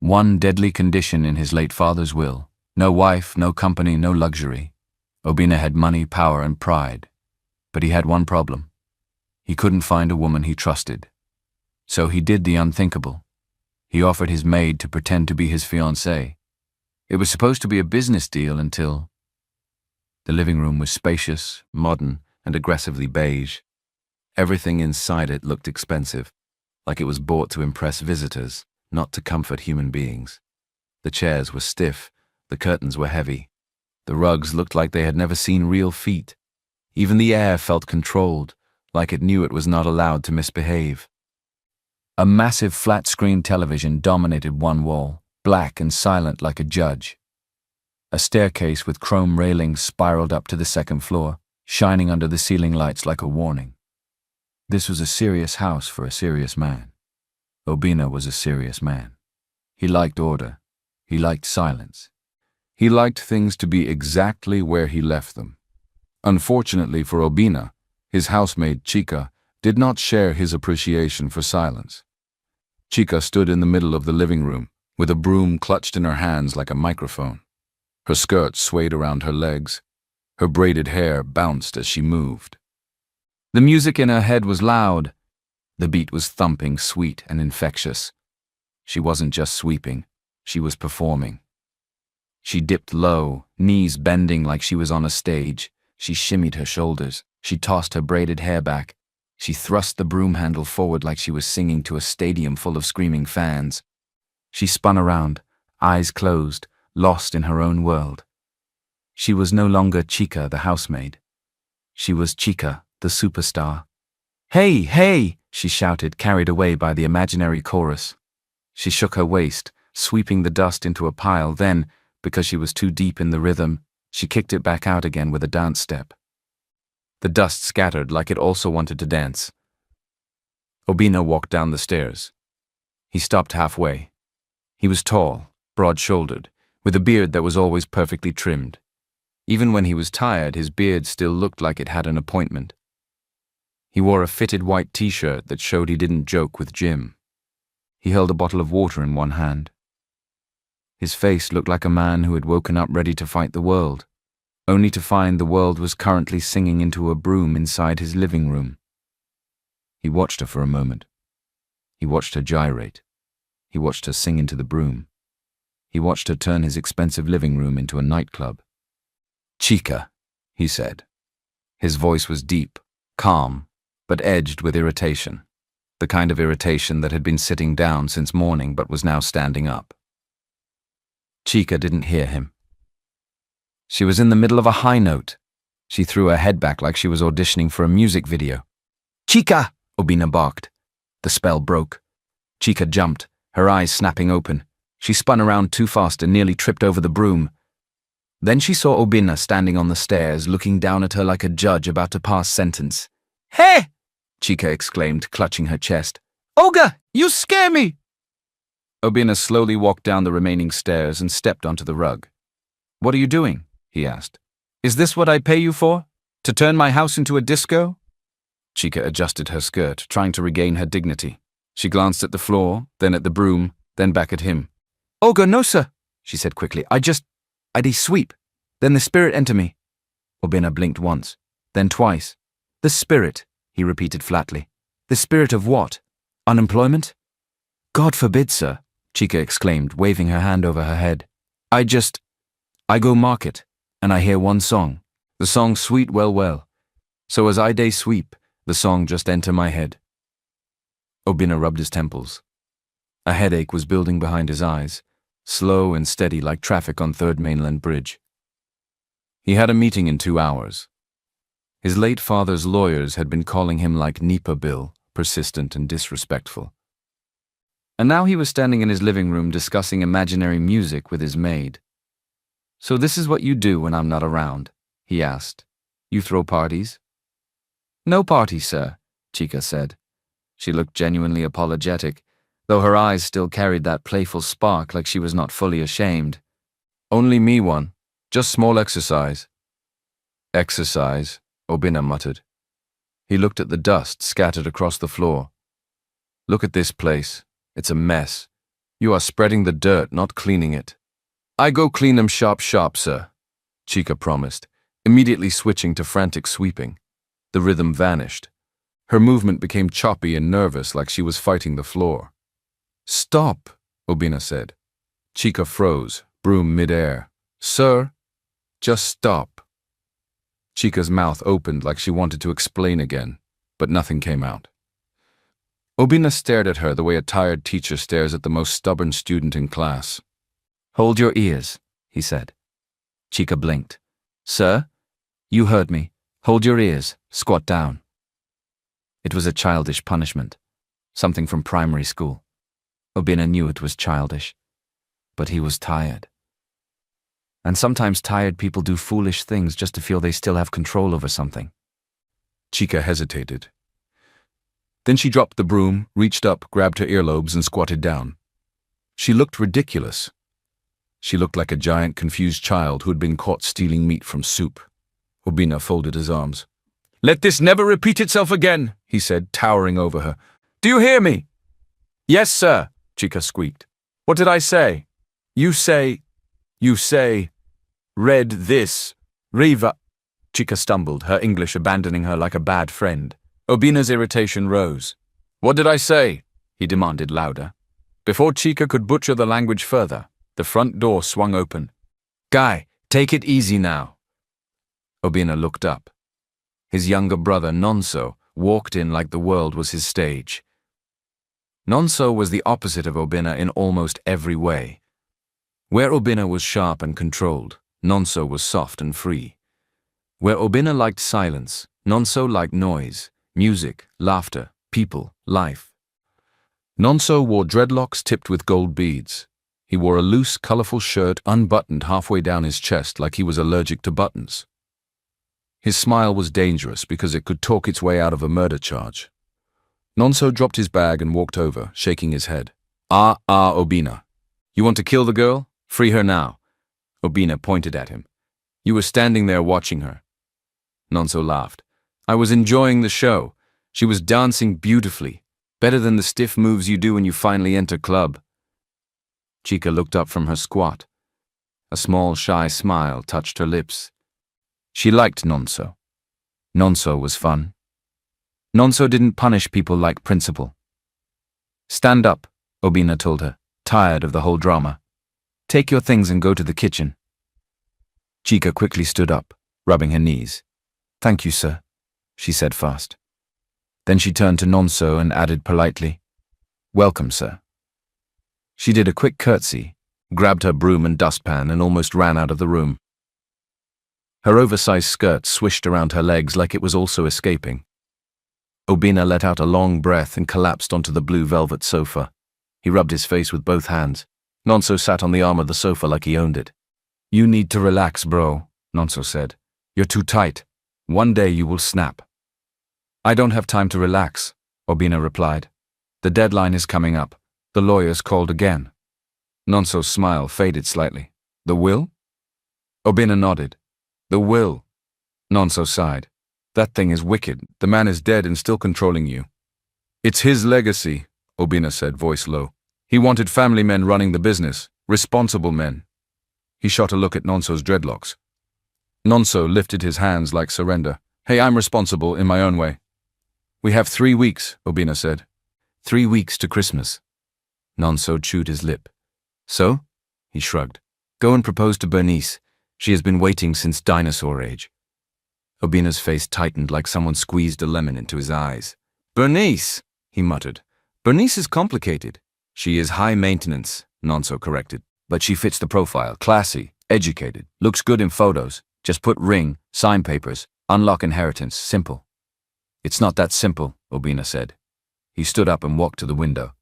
One deadly condition in his late father's will: no wife, no company, no luxury. Obinna had money, power, and pride. But he had one problem. He couldn't find a woman he trusted. So he did the unthinkable. He offered his maid to pretend to be his fiancée. It was supposed to be a business deal until... The living room was spacious, modern, and aggressively beige. Everything inside it looked expensive, like it was bought to impress visitors, not to comfort human beings. The chairs were stiff, the curtains were heavy. The rugs looked like they had never seen real feet. Even the air felt controlled, like it knew it was not allowed to misbehave. A massive flat-screen television dominated one wall, black and silent like a judge. A staircase with chrome railings spiraled up to the second floor, shining under the ceiling lights like a warning. This was a serious house for a serious man. Obinna was a serious man. He liked order. He liked silence. He liked things to be exactly where he left them. Unfortunately for Obinna, his housemaid Chica did not share his appreciation for silence. Chica stood in the middle of the living room, with a broom clutched in her hands like a microphone. Her skirt swayed around her legs. Her braided hair bounced as she moved. The music in her head was loud. The beat was thumping, sweet and infectious. She wasn't just sweeping, she was performing. She dipped low, knees bending like she was on a stage. She shimmied her shoulders. She tossed her braided hair back. She thrust the broom handle forward like she was singing to a stadium full of screaming fans. She spun around, eyes closed, lost in her own world. She was no longer Chica, the housemaid. She was Chica, the superstar. "Hey, hey!" she shouted, carried away by the imaginary chorus. She shook her waist, sweeping the dust into a pile, then, because she was too deep in the rhythm, she kicked it back out again with a dance step. The dust scattered like it also wanted to dance. Obinna walked down the stairs. He stopped halfway. He was tall, broad-shouldered, with a beard that was always perfectly trimmed. Even when he was tired, his beard still looked like it had an appointment. He wore a fitted white t-shirt that showed he didn't joke with Jim. He held a bottle of water in one hand. His face looked like a man who had woken up ready to fight the world, only to find the world was currently singing into a broom inside his living room. He watched her for a moment. He watched her gyrate. He watched her sing into the broom. He watched her turn his expensive living room into a nightclub. "Chica," he said. His voice was deep, calm, but edged with irritation. The kind of irritation that had been sitting down since morning but was now standing up. Chica didn't hear him. She was in the middle of a high note. She threw her head back like she was auditioning for a music video. "Chica!" Obinna barked. The spell broke. Chica jumped, her eyes snapping open. She spun around too fast and nearly tripped over the broom. Then she saw Obinna standing on the stairs, looking down at her like a judge about to pass sentence. "Hey!" Chica exclaimed, clutching her chest. "Olga, you scare me!" Obinna slowly walked down the remaining stairs and stepped onto the rug. "What are you doing?" he asked. "Is this what I pay you for? To turn my house into a disco?" Chica adjusted her skirt, trying to regain her dignity. She glanced at the floor, then at the broom, then back at him. "Olga, no sir," she said quickly. I'd sweep. Then the spirit enter me." Obinna blinked once, then twice. "The spirit," he repeated flatly. "The spirit of what? Unemployment?" "God forbid, sir," Chica exclaimed, waving her hand over her head. I go market, and I hear one song. The song sweet well. So as I day sweep, the song just enter my head." Obinna rubbed his temples. A headache was building behind his eyes, slow and steady like traffic on Third Mainland Bridge. He had a meeting in 2 hours. His late father's lawyers had been calling him like NEPA Bill, persistent and disrespectful. And now he was standing in his living room discussing imaginary music with his maid. "So this is what you do when I'm not around?" he asked. "You throw parties?" "No parties, sir," Chica said. She looked genuinely apologetic, though her eyes still carried that playful spark like she was not fully ashamed. "Only me one. Just small exercise." "Exercise," Obinna muttered. He looked at the dust scattered across the floor. "Look at this place. It's a mess. You are spreading the dirt, not cleaning it. I go clean them sharp, sir, Chica promised, immediately switching to frantic sweeping. The rhythm vanished. Her movement became choppy and nervous, like she was fighting the floor. Stop, Obina said. Chica froze, broom midair. Sir, just stop. Chica's mouth opened like she wanted to explain again, but nothing came out. Obina stared at her the way a tired teacher stares at the most stubborn student in class. Hold your ears, he said. Chica blinked. Sir, you heard me. Hold your ears. Squat down. It was a childish punishment, something from primary school. Obina knew it was childish, but he was tired. And sometimes tired people do foolish things just to feel they still have control over something. Chica hesitated. Then she dropped the broom, reached up, grabbed her earlobes, and squatted down. She looked ridiculous. She looked like a giant, confused child who had been caught stealing meat from soup. Obina folded his arms. Let this never repeat itself again, he said, towering over her. Do you hear me? Yes, sir, Chica squeaked. What did I say? You say, read this, Riva. Chica stumbled, her English abandoning her like a bad friend. Obina's irritation rose. What did I say? He demanded louder. Before Chica could butcher the language further, the front door swung open. Guy, take it easy now. Obina looked up. His younger brother, Nonso, walked in like the world was his stage. Nonso was the opposite of Obina in almost every way. Where Obina was sharp and controlled, Nonso was soft and free. Where Obina liked silence, Nonso liked noise, music, laughter, people, life. Nonso wore dreadlocks tipped with gold beads. He wore a loose, colorful shirt unbuttoned halfway down his chest like he was allergic to buttons. His smile was dangerous because it could talk its way out of a murder charge. Nonso dropped his bag and walked over, shaking his head. Obina. You want to kill the girl? Free her now. Obina pointed at him. You were standing there watching her. Nonso laughed. I was enjoying the show. She was dancing beautifully, better than the stiff moves you do when you finally enter club. Chica looked up from her squat. A small, shy smile touched her lips. She liked Nonso. Nonso was fun. Nonso didn't punish people like Principal. Stand up, Obina told her, tired of the whole drama. Take your things and go to the kitchen. Chica quickly stood up, rubbing her knees. Thank you, sir, she said fast. Then she turned to Nonso and added politely, Welcome, sir. She did a quick curtsy, grabbed her broom and dustpan and almost ran out of the room. Her oversized skirt swished around her legs like it was also escaping. Obina let out a long breath and collapsed onto the blue velvet sofa. He rubbed his face with both hands. Nonso sat on the arm of the sofa like he owned it. You need to relax, bro, Nonso said. You're too tight. One day you will snap. I don't have time to relax, Obina replied. The deadline is coming up. The lawyers called again. Nonso's smile faded slightly. The will? Obina nodded. The will. Nonso sighed. That thing is wicked. The man is dead and still controlling you. It's his legacy, Obina said, voice low. He wanted family men running the business, responsible men. He shot a look at Nonso's dreadlocks. Nonso lifted his hands like surrender. Hey, I'm responsible in my own way. We have 3 weeks, Obina said. 3 weeks to Christmas. Nonso chewed his lip. So? He shrugged. Go and propose to Bernice. She has been waiting since dinosaur age. Obina's face tightened like someone squeezed a lemon into his eyes. Bernice, he muttered. Bernice is complicated. She is high maintenance, Nonso corrected. But she fits the profile, classy, educated, looks good in photos. Just put ring, sign papers, unlock inheritance, simple. It's not that simple, Obina said. He stood up and walked to the window.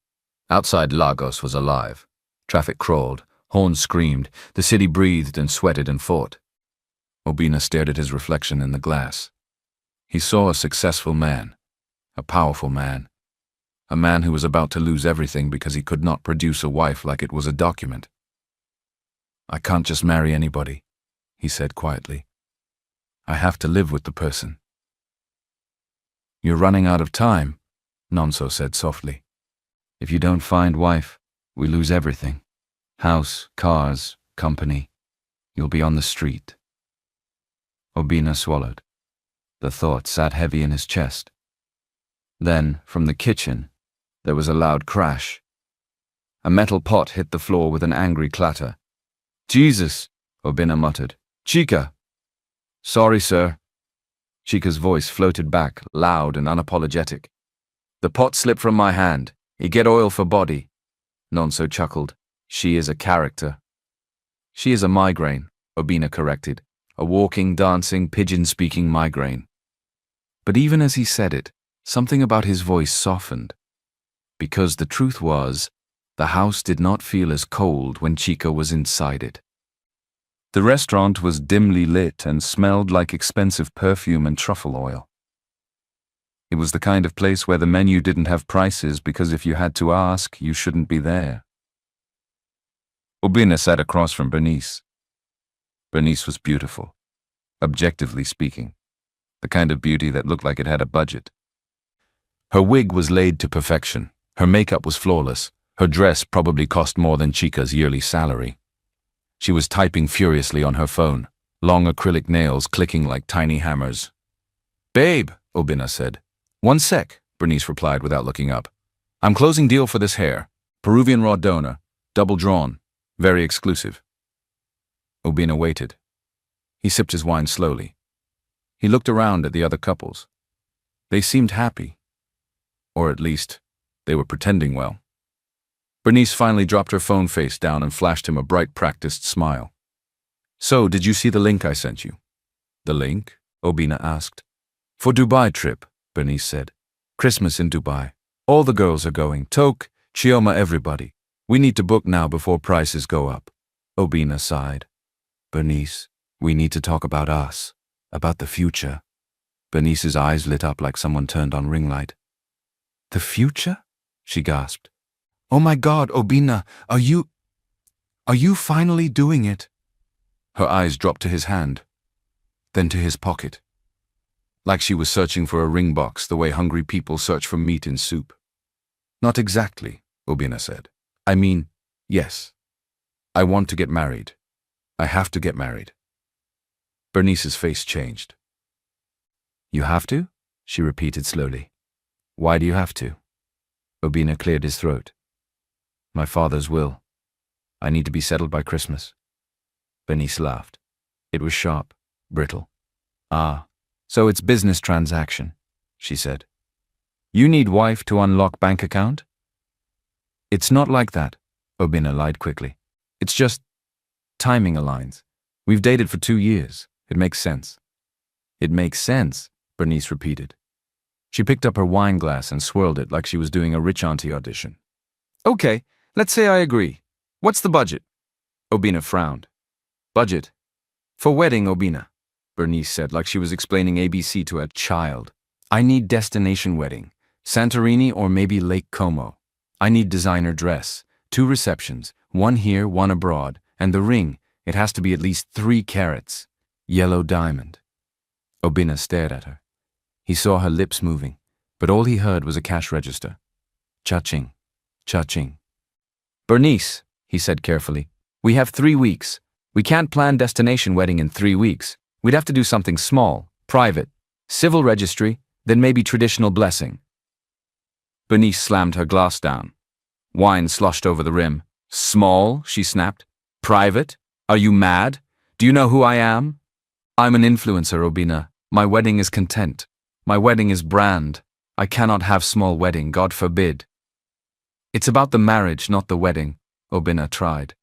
Outside Lagos was alive. Traffic crawled, horns screamed, the city breathed and sweated and fought. Obina stared at his reflection in the glass. He saw a successful man, a powerful man, a man who was about to lose everything because he could not produce a wife like it was a document. I can't just marry anybody, he said quietly. I have to live with the person. You're running out of time, Nonso said softly. If you don't find wife, We lose everything. House, cars, company. You'll be on the street. Obina swallowed. The thought sat heavy in his chest. Then, from the kitchen, there was a loud crash. A metal pot hit the floor with an angry clatter. "Jesus!" Obina muttered. "Chica!" "Sorry, sir." Chica's voice floated back, loud and unapologetic. "The pot slipped from my hand. You get oil for body." Nonso chuckled. "She is a character." "She is a migraine," Obina corrected. "A walking, dancing, pigeon-speaking migraine." But even as he said it, something about his voice softened. Because the truth was, the house did not feel as cold when Chica was inside it. The restaurant was dimly lit and smelled like expensive perfume and truffle oil. It was the kind of place where the menu didn't have prices because if you had to ask, you shouldn't be there. Obina sat across from Bernice. Bernice was beautiful, objectively speaking, the kind of beauty that looked like it had a budget. Her wig was laid to perfection, her makeup was flawless, her dress probably cost more than Chica's yearly salary. She was typing furiously on her phone, long acrylic nails clicking like tiny hammers. "Babe," Obina said. "One sec," Bernice replied without looking up. "I'm closing deal for this hair. Peruvian raw donor, double drawn, very exclusive." Obina waited. He sipped his wine slowly. He looked around at the other couples. They seemed happy. Or at least, they were pretending well. Bernice finally dropped her phone face down and flashed him a bright, practiced smile. "So, did you see the link I sent you?" "The link?" Obina asked. "For Dubai trip," Bernice said. "Christmas in Dubai. All the girls are going. Toke, Chioma, everybody. We need to book now before prices go up." Obina sighed. "Bernice, we need to talk about us, about the future." Bernice's eyes lit up like someone turned on ring light. "The future?" she gasped. "Oh my God, Obina, are you finally doing it?" Her eyes dropped to his hand, then to his pocket. Like she was searching for a ring box the way hungry people search for meat in soup. "Not exactly," Obina said. "I mean, yes. I want to get married. I have to get married." Bernice's face changed. "You have to?" she repeated slowly. "Why do you have to?" Obina cleared his throat. "My father's will. I need to be settled by Christmas." Bernice laughed. It was sharp, brittle. "Ah, so it's business transaction," she said. "You need wife to unlock bank account?" "It's not like that," Obina lied quickly. "It's just timing aligns. We've dated for 2 years. It makes sense." "It makes sense," Bernice repeated. She picked up her wine glass and swirled it like she was doing a rich auntie audition. "Okay, let's say I agree. What's the budget?" Obina frowned. "Budget? For wedding, Obina," Bernice said like she was explaining ABC to a child. "I need destination wedding. Santorini or maybe Lake Como. I need designer dress. 2 receptions, 1 here, 1 abroad. And the ring, it has to be at least 3 carats. Yellow diamond." Obina stared at her. He saw her lips moving, but all he heard was a cash register. Cha-ching, cha-ching. "Bernice," he said carefully, "we have 3 weeks. We can't plan destination wedding in 3 weeks. We'd have to do something small, private, civil registry, then maybe traditional blessing." Bernice slammed her glass down. Wine sloshed over the rim. "Small?" she snapped. "Private? Are you mad? Do you know who I am?" "I'm an influencer, Obina. My wedding is content. My wedding is brand. I cannot have small wedding, God forbid." "It's about the marriage, not the wedding," Obina tried.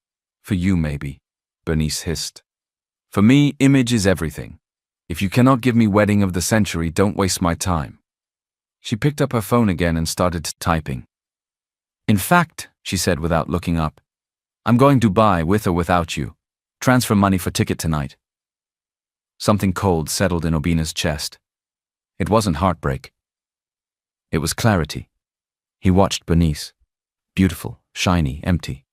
"For you, maybe," Bernice hissed. "For me, image is everything. If you cannot give me wedding of the century, don't waste my time." She picked up her phone again and started typing. "In fact," she said without looking up, "I'm going to Dubai with or without you. Transfer money for ticket tonight." Something cold settled in Obina's chest. It wasn't heartbreak. It was clarity. He watched Bernice. Beautiful, shiny, empty.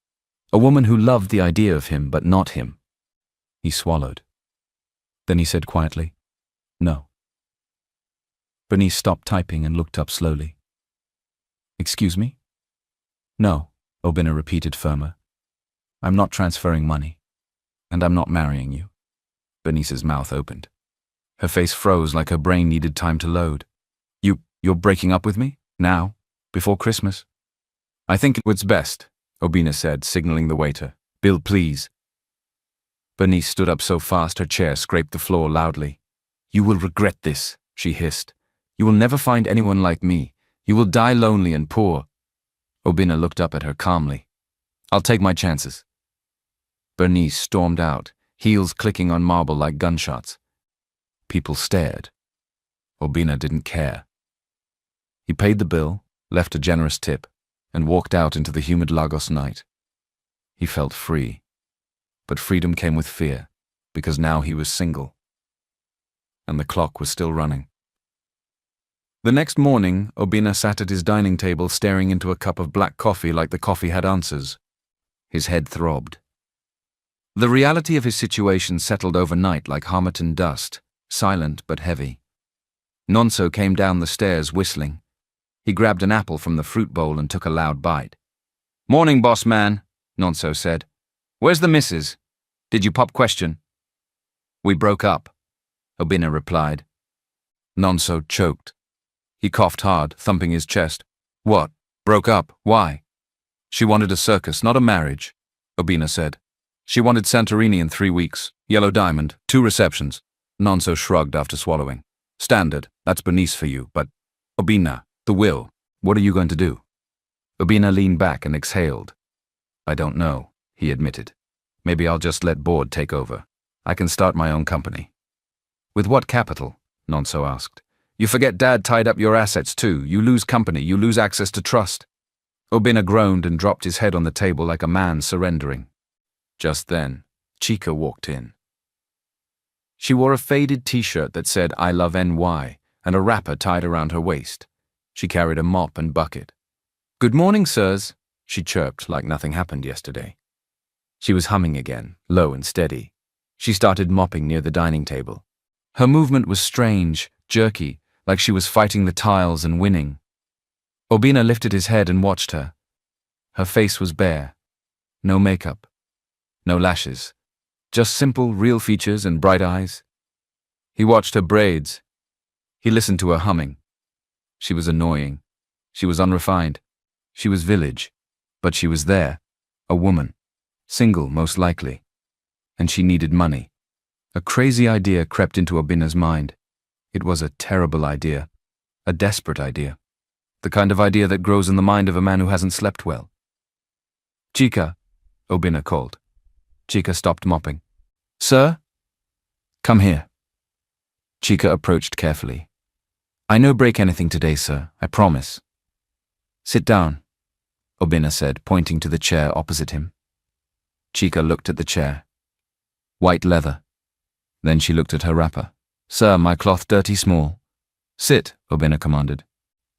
A woman who loved the idea of him, but not him. He swallowed. Then he said quietly, "No." Bernice stopped typing and looked up slowly. "Excuse me?" "No," Obina repeated firmer. I'm not transferring money. And I'm not marrying you. Bernice's mouth opened. Her face froze like her brain needed time to load. You're breaking up with me? Now? Before Christmas? I think it's best, Obina said, signaling the waiter. Bill, please. Bernice stood up so fast her chair scraped the floor loudly. You will regret this, she hissed. You will never find anyone like me. You will die lonely and poor. Obina looked up at her calmly. I'll take my chances. Bernice stormed out, heels clicking on marble like gunshots. People stared. Obina didn't care. He paid the bill, left a generous tip, and walked out into the humid Lagos night. He felt free. But freedom came with fear, because now he was single. And the clock was still running. The next morning, Obina sat at his dining table staring into a cup of black coffee like the coffee had answers. His head throbbed. The reality of his situation settled overnight like Harmattan dust, silent but heavy. Nonso came down the stairs whistling. He grabbed an apple from the fruit bowl and took a loud bite. Morning, boss man, Nonso said. Where's the missus? Did you pop question? We broke up, Obina replied. Nonso choked. He coughed hard, thumping his chest. What? Broke up? Why? She wanted a circus, not a marriage, Obina said. She wanted Santorini in 3 weeks, Yellow Diamond, 2 receptions. Nonso shrugged after swallowing. Standard, that's Bernice for you, but Obina, the will, what are you going to do? Obina leaned back and exhaled. I don't know, he admitted. Maybe I'll just let board take over. I can start my own company. With what capital? Nonso asked. You forget Dad tied up your assets too. You lose company, you lose access to trust. Obina groaned and dropped his head on the table like a man surrendering. Just then, Chica walked in. She wore a faded t-shirt that said I love NY and a wrapper tied around her waist. She carried a mop and bucket. Good morning, sirs, she chirped like nothing happened yesterday. She was humming again, low and steady. She started mopping near the dining table. Her movement was strange, jerky, like she was fighting the tiles and winning. Obina lifted his head and watched her. Her face was bare. No makeup. No lashes. Just simple, real features and bright eyes. He watched her braids. He listened to her humming. She was annoying. She was unrefined. She was village. But she was there. A woman. Single, most likely. And she needed money. A crazy idea crept into Obina's mind. It was a terrible idea. A desperate idea. The kind of idea that grows in the mind of a man who hasn't slept well. Chica, Obina called. Chica stopped mopping. Sir? Come here. Chica approached carefully. I no break anything today, sir, I promise. Sit down, Obina said, pointing to the chair opposite him. Chica looked at the chair. White leather. Then she looked at her wrapper. Sir, my cloth dirty small. Sit, Obina commanded.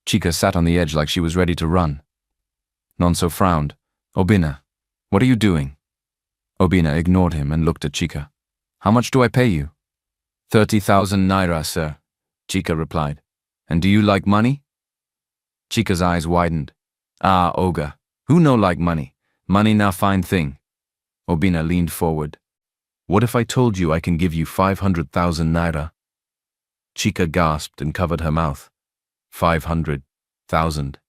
Chica sat on the edge like she was ready to run. Nonso frowned. Obina, what are you doing? Obina ignored him and looked at Chica. How much do I pay you? 30,000 naira, sir, Chica replied. And do you like money? Chica's eyes widened. Ah, Oga, who no like money? Money na fine thing. Obina leaned forward. What if I told you I can give you 500,000 naira? Chica gasped and covered her mouth. 500,000.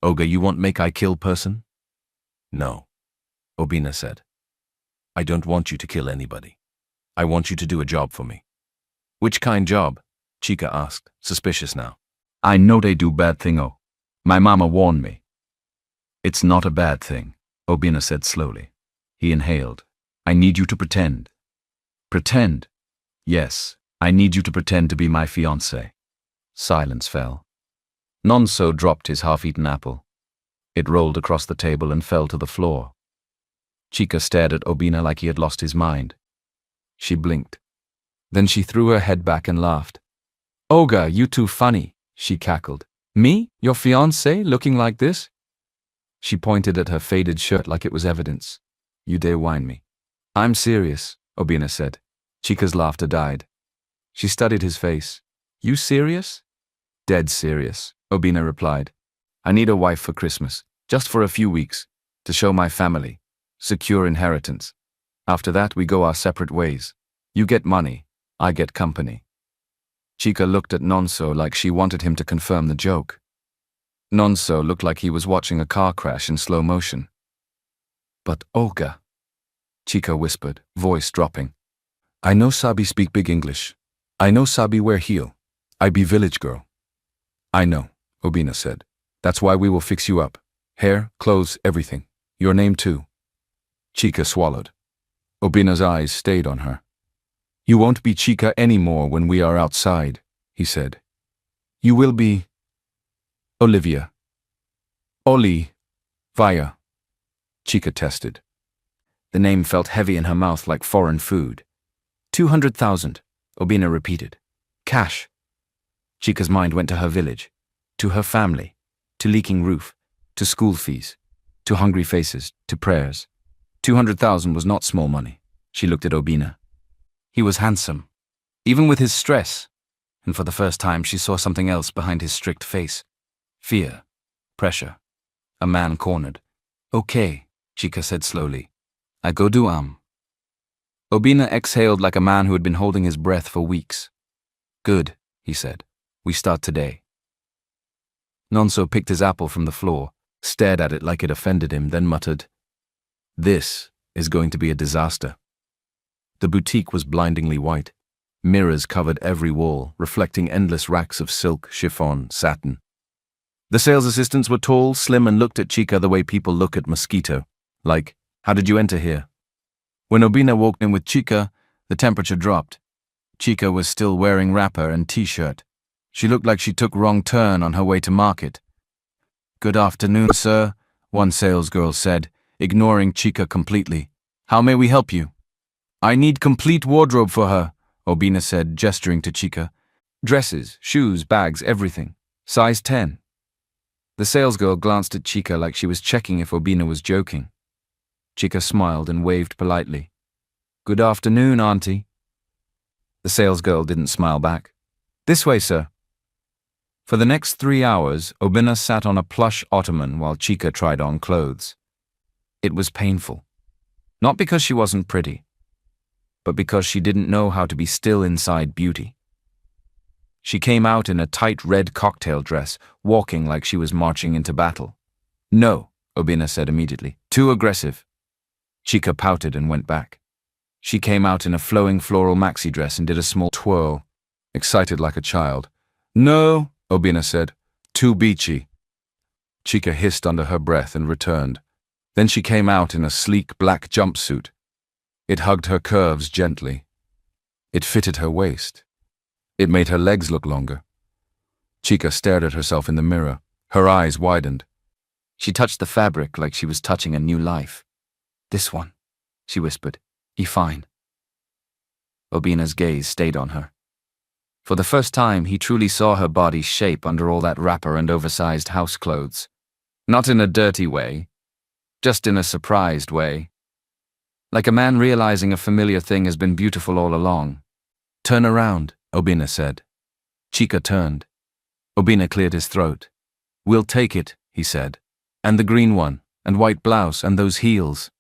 Oga, you want make I kill person? No, Obina said. I don't want you to kill anybody. I want you to do a job for me. Which kind job? Chica asked, suspicious now. I know they do bad thing, oh. My mama warned me. It's not a bad thing, Obina said slowly. He inhaled. I need you to pretend. Pretend? Yes, I need you to pretend to be my fiancé. Silence fell. Nonso dropped his half-eaten apple. It rolled across the table and fell to the floor. Chica stared at Obina like he had lost his mind. She blinked. Then she threw her head back and laughed. Oga, you too funny, she cackled. Me? Your fiancé, looking like this? She pointed at her faded shirt like it was evidence. You dare whine me. I'm serious, Obina said. Chica's laughter died. She studied his face. You serious? Dead serious, Obina replied. I need a wife for Christmas, just for a few weeks. To show my family. Secure inheritance. After that, we go our separate ways. You get money, I get company. Chica looked at Nonso like she wanted him to confirm the joke. Nonso looked like he was watching a car crash in slow motion. But Olga, Chica whispered, voice dropping. I know Sabi speak big English. I know Sabi wear heel. I be village girl. I know, Obina said. That's why we will fix you up. Hair, clothes, everything. Your name too. Chica swallowed. Obina's eyes stayed on her. You won't be Chica anymore when we are outside, he said. You will be Olivia. Oli. Vaya. Chica tested. The name felt heavy in her mouth like foreign food. 200,000, Obina repeated. Cash. Chica's mind went to her village, to her family, to leaking roof, to school fees, to hungry faces, to prayers. 200,000 was not small money. She looked at Obina. He was handsome, even with his stress, and for the first time she saw something else behind his strict face. Fear, pressure, a man cornered. Okay, Chica said slowly. I go do Obina exhaled like a man who had been holding his breath for weeks. Good, he said. We start today. Nonso picked his apple from the floor, stared at it like it offended him, then muttered, This is going to be a disaster. The boutique was blindingly white. Mirrors covered every wall, reflecting endless racks of silk, chiffon, satin. The sales assistants were tall, slim, and looked at Chica the way people look at mosquito, like, how did you enter here? When Obina walked in with Chica, the temperature dropped. Chica was still wearing wrapper and t-shirt. She looked like she took wrong turn on her way to market. Good afternoon, sir, one salesgirl said, ignoring Chica completely. How may we help you? I need complete wardrobe for her, Obina said, gesturing to Chica. Dresses, shoes, bags, everything. Size 10. The salesgirl glanced at Chica like she was checking if Obina was joking. Chica smiled and waved politely. Good afternoon, auntie. The salesgirl didn't smile back. This way, sir. For the next 3 hours, Obina sat on a plush ottoman while Chica tried on clothes. It was painful. Not because she wasn't pretty, but because she didn't know how to be still inside beauty. She came out in a tight red cocktail dress, walking like she was marching into battle. No, Obina said immediately. Too aggressive. Chica pouted and went back. She came out in a flowing floral maxi dress and did a small twirl, excited like a child. No, Obina said. Too beachy. Chica hissed under her breath and returned. Then she came out in a sleek black jumpsuit. It hugged her curves gently. It fitted her waist. It made her legs look longer. Chica stared at herself in the mirror. Her eyes widened. She touched the fabric like she was touching a new life. This one, she whispered. He fine. Obina's gaze stayed on her. For the first time, he truly saw her body's shape under all that wrapper and oversized house clothes. Not in a dirty way, just in a surprised way. Like a man realizing a familiar thing has been beautiful all along. Turn around, Obina said. Chica turned. Obina cleared his throat. We'll take it, he said. And the green one, and white blouse, and those heels.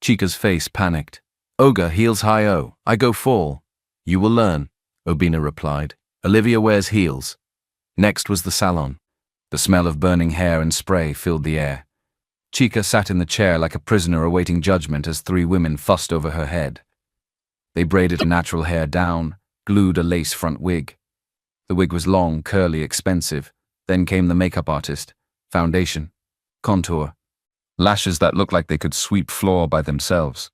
Chica's face panicked. Olga, heels high-o, I go fall. You will learn, Obina replied. Olivia wears heels. Next was the salon. The smell of burning hair and spray filled the air. Chica sat in the chair like a prisoner awaiting judgment as 3 women fussed over her head. They braided her natural hair down, glued a lace front wig. The wig was long, curly, expensive. Then came the makeup artist, foundation, contour, lashes that looked like they could sweep floor by themselves.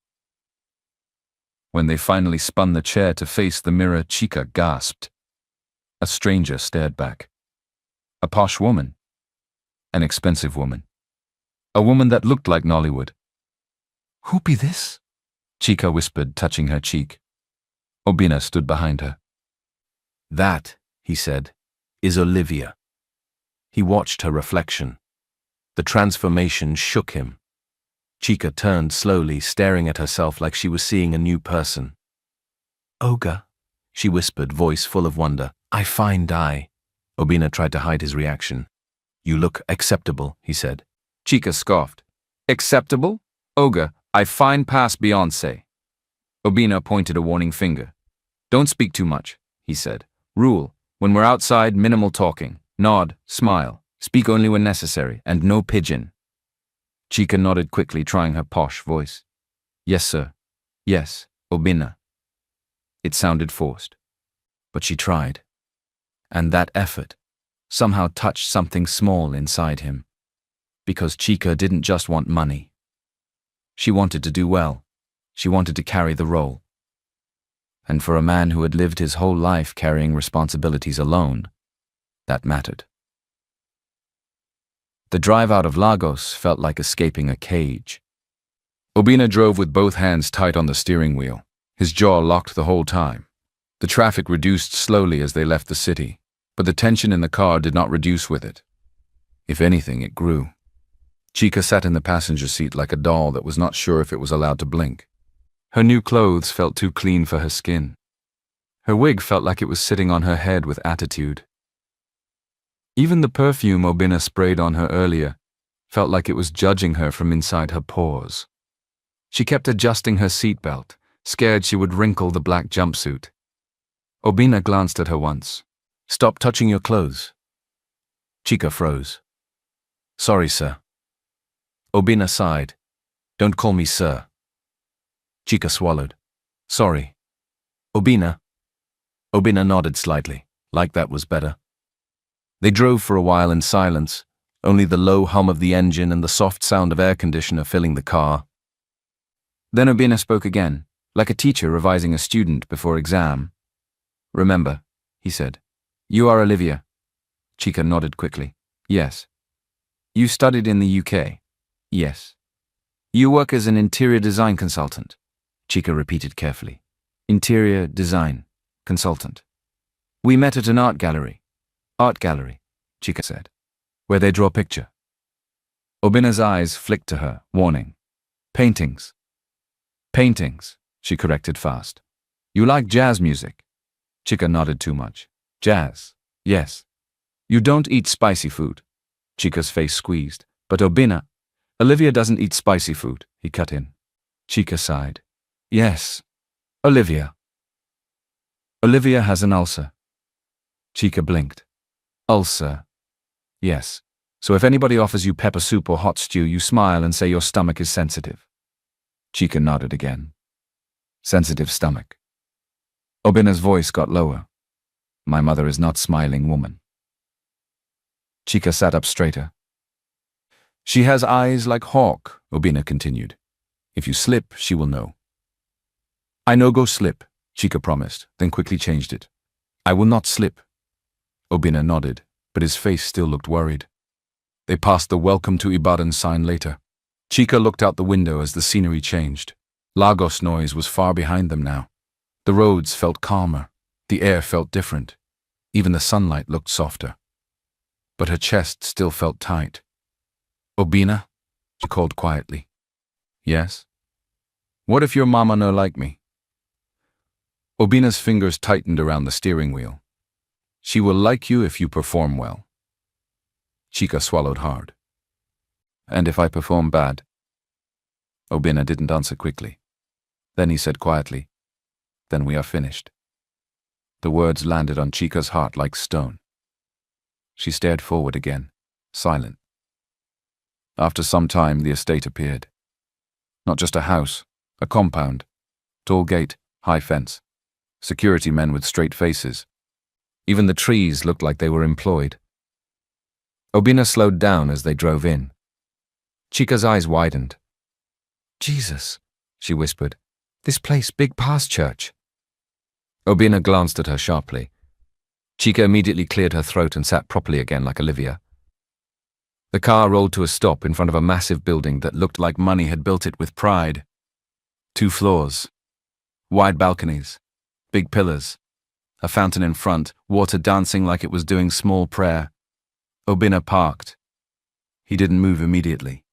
When they finally spun the chair to face the mirror, Chica gasped. A stranger stared back. A posh woman. An expensive woman. A woman that looked like Nollywood. Who be this? Chica whispered, touching her cheek. Obina stood behind her. That, he said, is Olivia. He watched her reflection. The transformation shook him. Chica turned slowly, staring at herself like she was seeing a new person. Olga, she whispered, voice full of wonder. I find I. Obina tried to hide his reaction. You look acceptable, he said. Chica scoffed. Acceptable? Ogre, I fine pass Beyonce. Obina pointed a warning finger. Don't speak too much, he said. Rule, when we're outside, minimal talking. Nod, smile, speak only when necessary, and no pigeon. Chica nodded quickly, trying her posh voice. Yes, sir. Yes, Obina. It sounded forced. But she tried. And that effort somehow touched something small inside him. Because Chica didn't just want money. She wanted to do well. She wanted to carry the role. And for a man who had lived his whole life carrying responsibilities alone, that mattered. The drive out of Lagos felt like escaping a cage. Obina drove with both hands tight on the steering wheel, his jaw locked the whole time. The traffic reduced slowly as they left the city, but the tension in the car did not reduce with it. If anything, it grew. Chica sat in the passenger seat like a doll that was not sure if it was allowed to blink. Her new clothes felt too clean for her skin. Her wig felt like it was sitting on her head with attitude. Even the perfume Obina sprayed on her earlier felt like it was judging her from inside her pores. She kept adjusting her seatbelt, scared she would wrinkle the black jumpsuit. Obina glanced at her once. Stop touching your clothes. Chica froze. Sorry, sir. Obina sighed. Don't call me sir. Chica swallowed. Sorry. Obina. Obina nodded slightly, like that was better. They drove for a while in silence, only the low hum of the engine and the soft sound of air conditioner filling the car. Then Obina spoke again, like a teacher revising a student before exam. Remember, he said, you are Olivia. Chica nodded quickly. Yes. You studied in the UK. Yes. You work as an interior design consultant. Chica repeated carefully. Interior design consultant. We met at an art gallery. Art gallery, Chica said. Where they draw picture. Obina's eyes flicked to her, warning. Paintings. Paintings, she corrected fast. You like jazz music? Chica nodded too much. Jazz, yes. You don't eat spicy food. Chica's face squeezed. But Obina, Olivia doesn't eat spicy food, he cut in. Chica sighed. Yes, Olivia. Olivia has an ulcer. Chica blinked. Ulcer. Yes. So if anybody offers you pepper soup or hot stew, you smile and say your stomach is sensitive. Chica nodded again. Sensitive stomach. Obina's voice got lower. My mother is not smiling woman. Chica sat up straighter. She has eyes like hawk, Obina continued. If you slip, she will know. I no go slip, Chica promised, then quickly changed it. I will not slip. Obina nodded, but his face still looked worried. They passed the Welcome to Ibadan sign later. Chica looked out the window as the scenery changed. Lagos noise was far behind them now. The roads felt calmer. The air felt different. Even the sunlight looked softer. But her chest still felt tight. Obina? She called quietly. Yes? What if your mama no like me? Obina's fingers tightened around the steering wheel. She will like you if you perform well. Chica swallowed hard. And if I perform bad? Obina didn't answer quickly. Then he said quietly, then we are finished. The words landed on Chica's heart like stone. She stared forward again, silent. After some time, the estate appeared. Not just a house, a compound. Tall gate, high fence. Security men with straight faces. Even the trees looked like they were employed. Obina slowed down as they drove in. Chica's eyes widened. Jesus, she whispered. This place big past church. Obina glanced at her sharply. Chica immediately cleared her throat and sat properly again like Olivia. The car rolled to a stop in front of a massive building that looked like money had built it with pride. 2 floors. Wide balconies. Big pillars. A fountain in front, water dancing like it was doing small prayer. Obina parked. He didn't move immediately.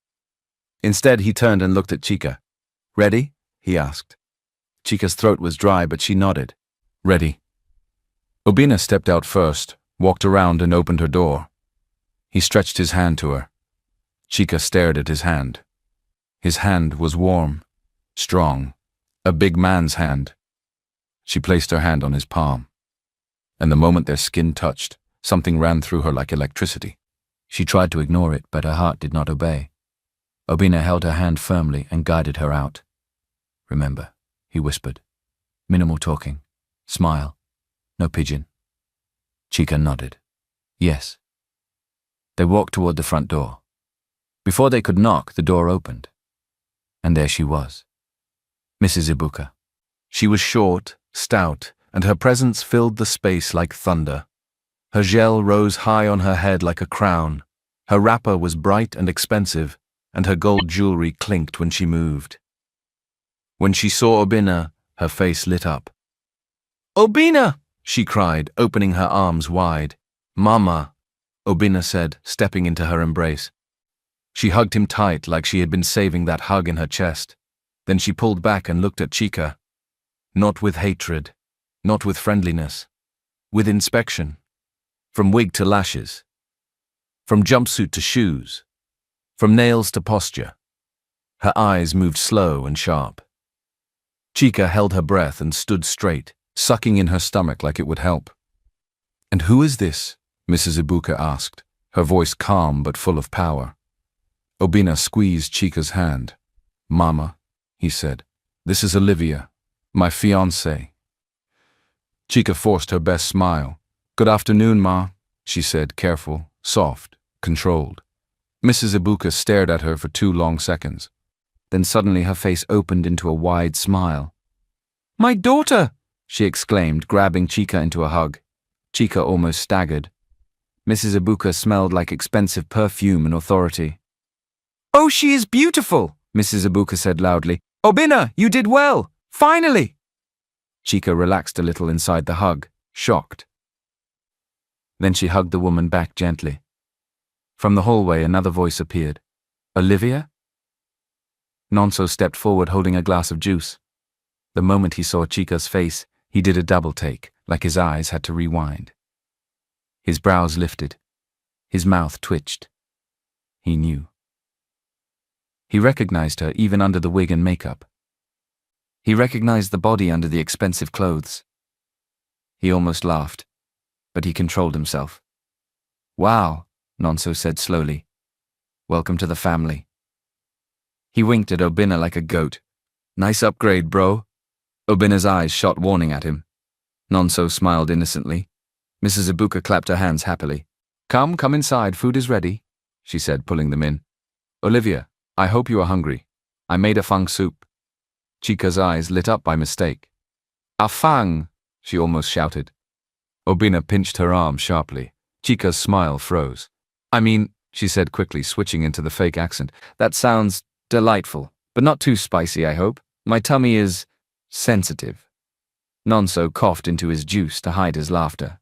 Instead, he turned and looked at Chica. Ready? He asked. Chica's throat was dry, but she nodded. Ready. Obina stepped out first, walked around and opened her door. He stretched his hand to her. Chica stared at his hand. His hand was warm, strong, a big man's hand. She placed her hand on his palm, and the moment their skin touched, something ran through her like electricity. She tried to ignore it, but her heart did not obey. Obina held her hand firmly and guided her out. "Remember," he whispered. "Minimal talking. Smile. No pigeon." Chica nodded. "Yes." They walked toward the front door. Before they could knock, the door opened. And there she was, Mrs. Ibuka. She was short, stout, and her presence filled the space like thunder. Her gel rose high on her head like a crown. Her wrapper was bright and expensive, and her gold jewelry clinked when she moved. When she saw Obina, her face lit up. "Obina!" she cried, opening her arms wide. "Mama," Obina said, stepping into her embrace. She hugged him tight like she had been saving that hug in her chest. Then she pulled back and looked at Chica. Not with hatred, not with friendliness, with inspection. From wig to lashes, from jumpsuit to shoes, from nails to posture. Her eyes moved slow and sharp. Chica held her breath and stood straight, sucking in her stomach like it would help. "And who is this?" Mrs. Ibuka asked, her voice calm but full of power. Obina squeezed Chica's hand. "Mama," he said, "this is Olivia, my fiancée." Chica forced her best smile. "Good afternoon, Ma," she said, careful, soft, controlled. Mrs. Ibuka stared at her for 2 long seconds. Then suddenly her face opened into a wide smile. "My daughter!" she exclaimed, grabbing Chica into a hug. Chica almost staggered. Mrs. Ibuka smelled like expensive perfume and authority. "Oh, she is beautiful," Mrs. Ibuka said loudly. "Obina, you did well! Finally!" Chica relaxed a little inside the hug, shocked. Then she hugged the woman back gently. From the hallway, another voice appeared. "Olivia?" Nonso stepped forward holding a glass of juice. The moment he saw Chica's face, he did a double take, like his eyes had to rewind. His brows lifted. His mouth twitched. He knew. He recognized her even under the wig and makeup. He recognized the body under the expensive clothes. He almost laughed, but he controlled himself. "Wow," Nonso said slowly. "Welcome to the family." He winked at Obina like a goat. "Nice upgrade, bro." Obina's eyes shot warning at him. Nonso smiled innocently. Mrs. Ibuka clapped her hands happily. Come inside, food is ready," she said, pulling them in. "Olivia, I hope you are hungry. I made a fang soup." Chica's eyes lit up by mistake. "A fang," she almost shouted. Obina pinched her arm sharply. Chica's smile froze. "I mean," she said quickly, switching into the fake accent, "that sounds delightful, but not too spicy, I hope. My tummy is sensitive." Nonso coughed into his juice to hide his laughter.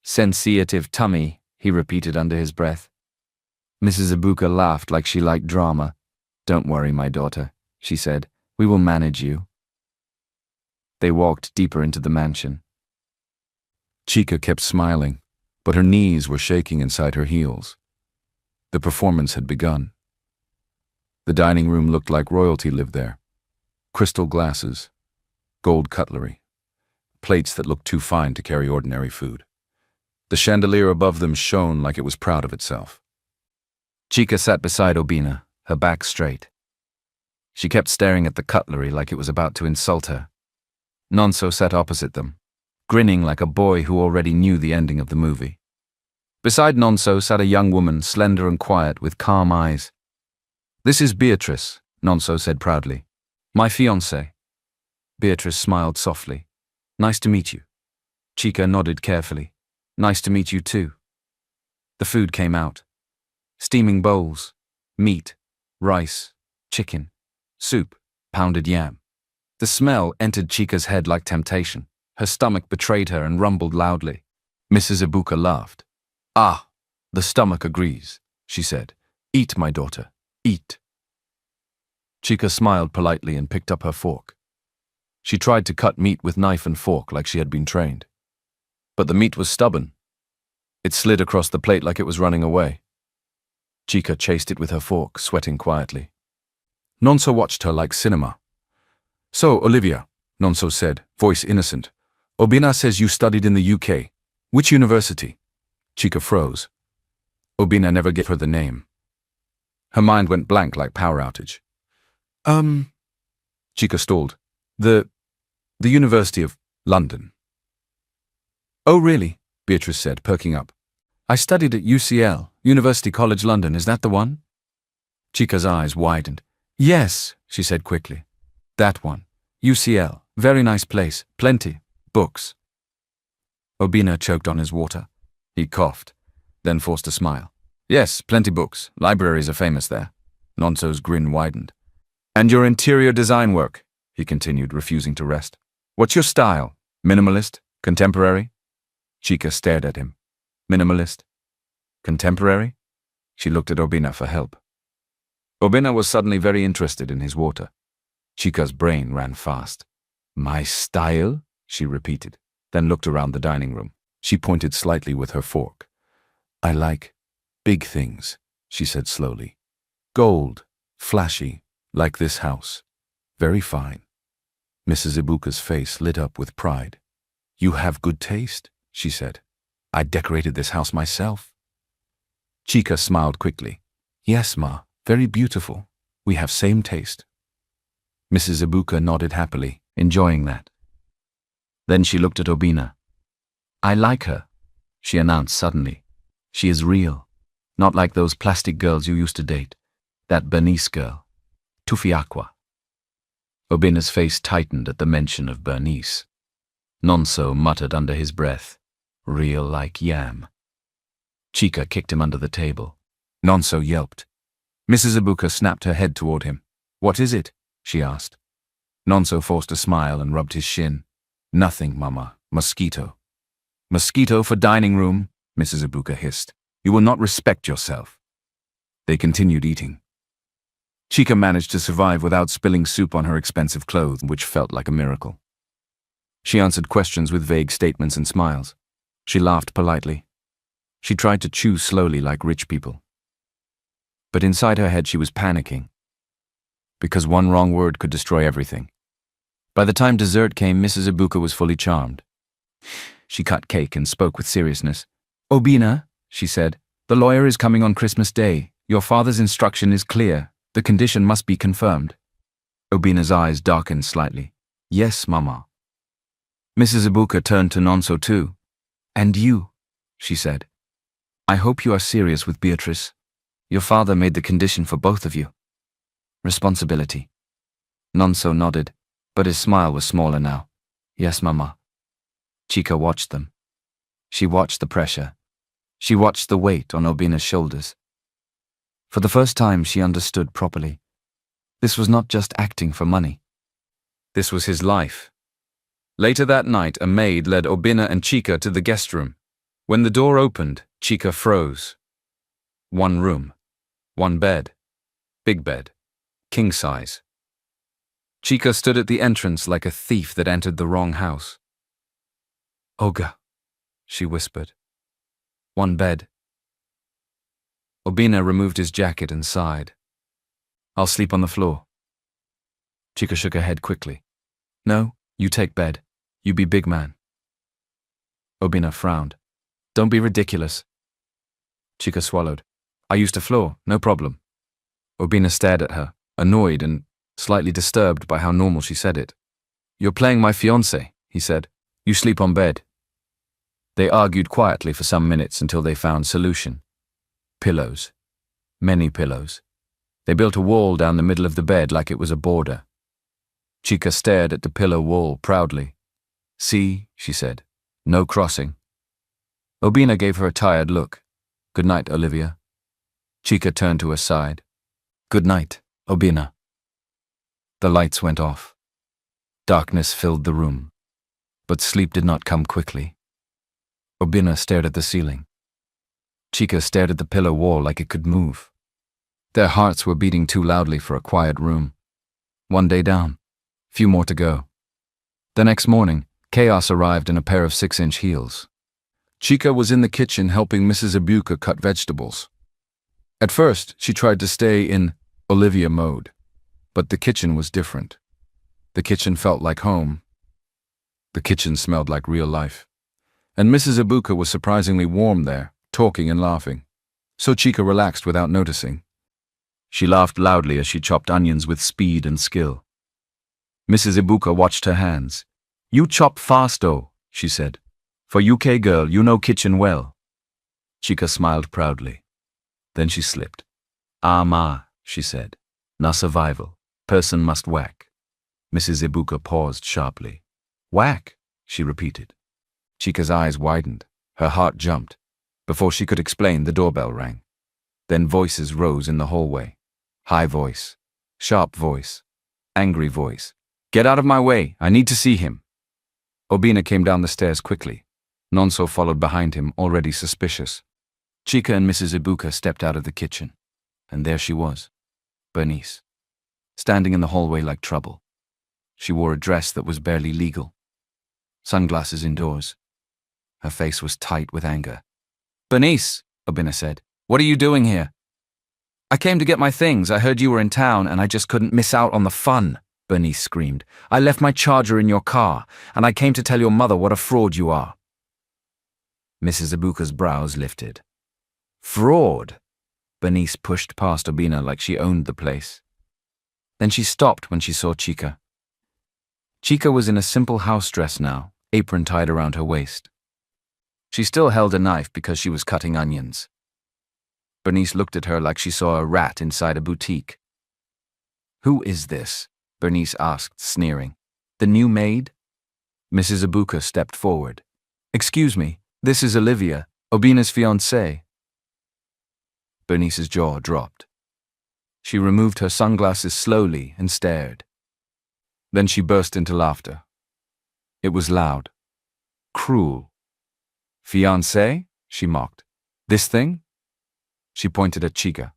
"Sensitive tummy," he repeated under his breath. Mrs. Ibuka laughed like she liked drama. "Don't worry, my daughter," she said. "We will manage you." They walked deeper into the mansion. Chica kept smiling, but her knees were shaking inside her heels. The performance had begun. The dining room looked like royalty lived there. Crystal glasses, gold cutlery, plates that looked too fine to carry ordinary food. The chandelier above them shone like it was proud of itself. Chica sat beside Obina, her back straight. She kept staring at the cutlery like it was about to insult her. Nonso sat opposite them, grinning like a boy who already knew the ending of the movie. Beside Nonso sat a young woman, slender and quiet, with calm eyes. "This is Beatrice," Nonso said proudly. "My fiancée." Beatrice smiled softly. "Nice to meet you." Chica nodded carefully. "Nice to meet you too." The food came out. Steaming bowls, meat, rice, chicken, soup, pounded yam. The smell entered Chica's head like temptation. Her stomach betrayed her and rumbled loudly. Mrs. Ibuka laughed. "Ah, the stomach agrees," she said. "Eat, my daughter, eat." Chica smiled politely and picked up her fork. She tried to cut meat with knife and fork like she had been trained. But the meat was stubborn. It slid across the plate like it was running away. Chica chased it with her fork, sweating quietly. Nonso watched her like cinema. So, Olivia, Nonso said, voice innocent. Obina says you studied in the UK. Which university? Chica froze. Obina never gave her the name. Her mind went blank like power outage. Chica stalled. The University of London. Oh really? Beatrice said, perking up. I studied at UCL, University College London, is that the one? Chica's eyes widened. Yes, she said quickly. That one. UCL. Very nice place. Plenty. Books. Obina choked on his water. He coughed, then forced a smile. Yes, plenty books. Libraries are famous there. Nonso's grin widened. And your interior design work, he continued, refusing to rest. What's your style? Minimalist? Contemporary? Chica stared at him. Minimalist? Contemporary? She looked at Obina for help. Obina was suddenly very interested in his water. Chica's brain ran fast. My style? She repeated, then looked around the dining room. She pointed slightly with her fork. I like big things, she said slowly. Gold, flashy, like this house. Very fine. Mrs. Ibuka's face lit up with pride. You have good taste, she said. I decorated this house myself. Chica smiled quickly. Yes, Ma, very beautiful. We have same taste. Mrs. Ibuka nodded happily, enjoying that. Then she looked at Obina. I like her, she announced suddenly. She is real, not like those plastic girls you used to date. That Bernice girl, Tufiakwa. Obina's face tightened at the mention of Bernice. Nonso muttered under his breath, real like yam. Chica kicked him under the table. Nonso yelped. Mrs. Ibuka snapped her head toward him. What is it? She asked. Nonso forced a smile and rubbed his shin. Nothing, Mama. Mosquito. Mosquito for dining room, Mrs. Ibuka hissed. You will not respect yourself. They continued eating. Chica managed to survive without spilling soup on her expensive clothes, which felt like a miracle. She answered questions with vague statements and smiles. She laughed politely. She tried to chew slowly like rich people. But inside her head she was panicking, because one wrong word could destroy everything. By the time dessert came, Mrs. Ibuka was fully charmed. She cut cake and spoke with seriousness. Obina, she said, the lawyer is coming on Christmas Day. Your father's instruction is clear. The condition must be confirmed. Obina's eyes darkened slightly. Yes, Mama. Mrs. Ibuka turned to Nonso too. And you, she said. I hope you are serious with Beatrice. Your father made the condition for both of you. Responsibility. Nonso nodded, but his smile was smaller now. Yes, Mama. Chica watched them. She watched the pressure. She watched the weight on Obina's shoulders. For the first time, she understood properly. This was not just acting for money. This was his life. Later that night, a maid led Obina and Chica to the guest room. When the door opened, Chica froze. One room. One bed. Big bed. King size. Chica stood at the entrance like a thief that entered the wrong house. Oga, she whispered. One bed. Obina removed his jacket and sighed. I'll sleep on the floor. Chica shook her head quickly. No, you take bed. You be big man. Obina frowned. Don't be ridiculous. Chica swallowed. I used to floor, no problem. Obina stared at her, annoyed and slightly disturbed by how normal she said it. You're playing my fiancé, he said. You sleep on bed. They argued quietly for some minutes until they found solution. Pillows. Many pillows. They built a wall down the middle of the bed like it was a border. Chica stared at the pillow wall proudly. See, she said. No crossing. Obina gave her a tired look. Good night, Olivia. Chica turned to her side. Good night, Obina. The lights went off. Darkness filled the room, but sleep did not come quickly. Obina stared at the ceiling. Chica stared at the pillow wall like it could move. Their hearts were beating too loudly for a quiet room. One day down. Few more to go. The next morning, chaos arrived in a pair of 6-inch heels. Chica was in the kitchen helping Mrs. Ibuka cut vegetables. At first, she tried to stay in Olivia mode. But the kitchen was different. The kitchen felt like home. The kitchen smelled like real life. And Mrs. Ibuka was surprisingly warm there, talking and laughing. So Chica relaxed without noticing. She laughed loudly as she chopped onions with speed and skill. Mrs. Ibuka watched her hands. "You chop fast, oh," she said. "For UK girl, you know kitchen well." Chica smiled proudly. Then she slipped. "Ah, ma," she said. "Na survival. Person must whack." Mrs. Ibuka paused sharply. "Whack," she repeated. Chica's eyes widened. Her heart jumped. Before she could explain, the doorbell rang. Then voices rose in the hallway. High voice. Sharp voice. Angry voice. "Get out of my way. I need to see him." Obina came down the stairs quickly. Nonso followed behind him, already suspicious. Chica and Mrs. Ibuka stepped out of the kitchen. And there she was, Bernice, standing in the hallway like trouble. She wore a dress that was barely legal. Sunglasses indoors. Her face was tight with anger. "Bernice," Obina said, "what are you doing here?" "I came to get my things. I heard you were in town and I just couldn't miss out on the fun," Bernice screamed. "I left my charger in your car and I came to tell your mother what a fraud you are." Mrs. Ibuka's brows lifted. "Fraud?" Bernice pushed past Obina like she owned the place. Then she stopped when she saw Chica. Chica was in a simple house dress now, apron tied around her waist. She still held a knife because she was cutting onions. Bernice looked at her like she saw a rat inside a boutique. "Who is this?" Bernice asked, sneering. "The new maid?" Mrs. Ibuka stepped forward. "Excuse me, this is Olivia, Obina's fiancée." Bernice's jaw dropped. She removed her sunglasses slowly and stared. Then she burst into laughter. It was loud. Cruel. "Fiancé?" she mocked. "This thing?" She pointed at Chica.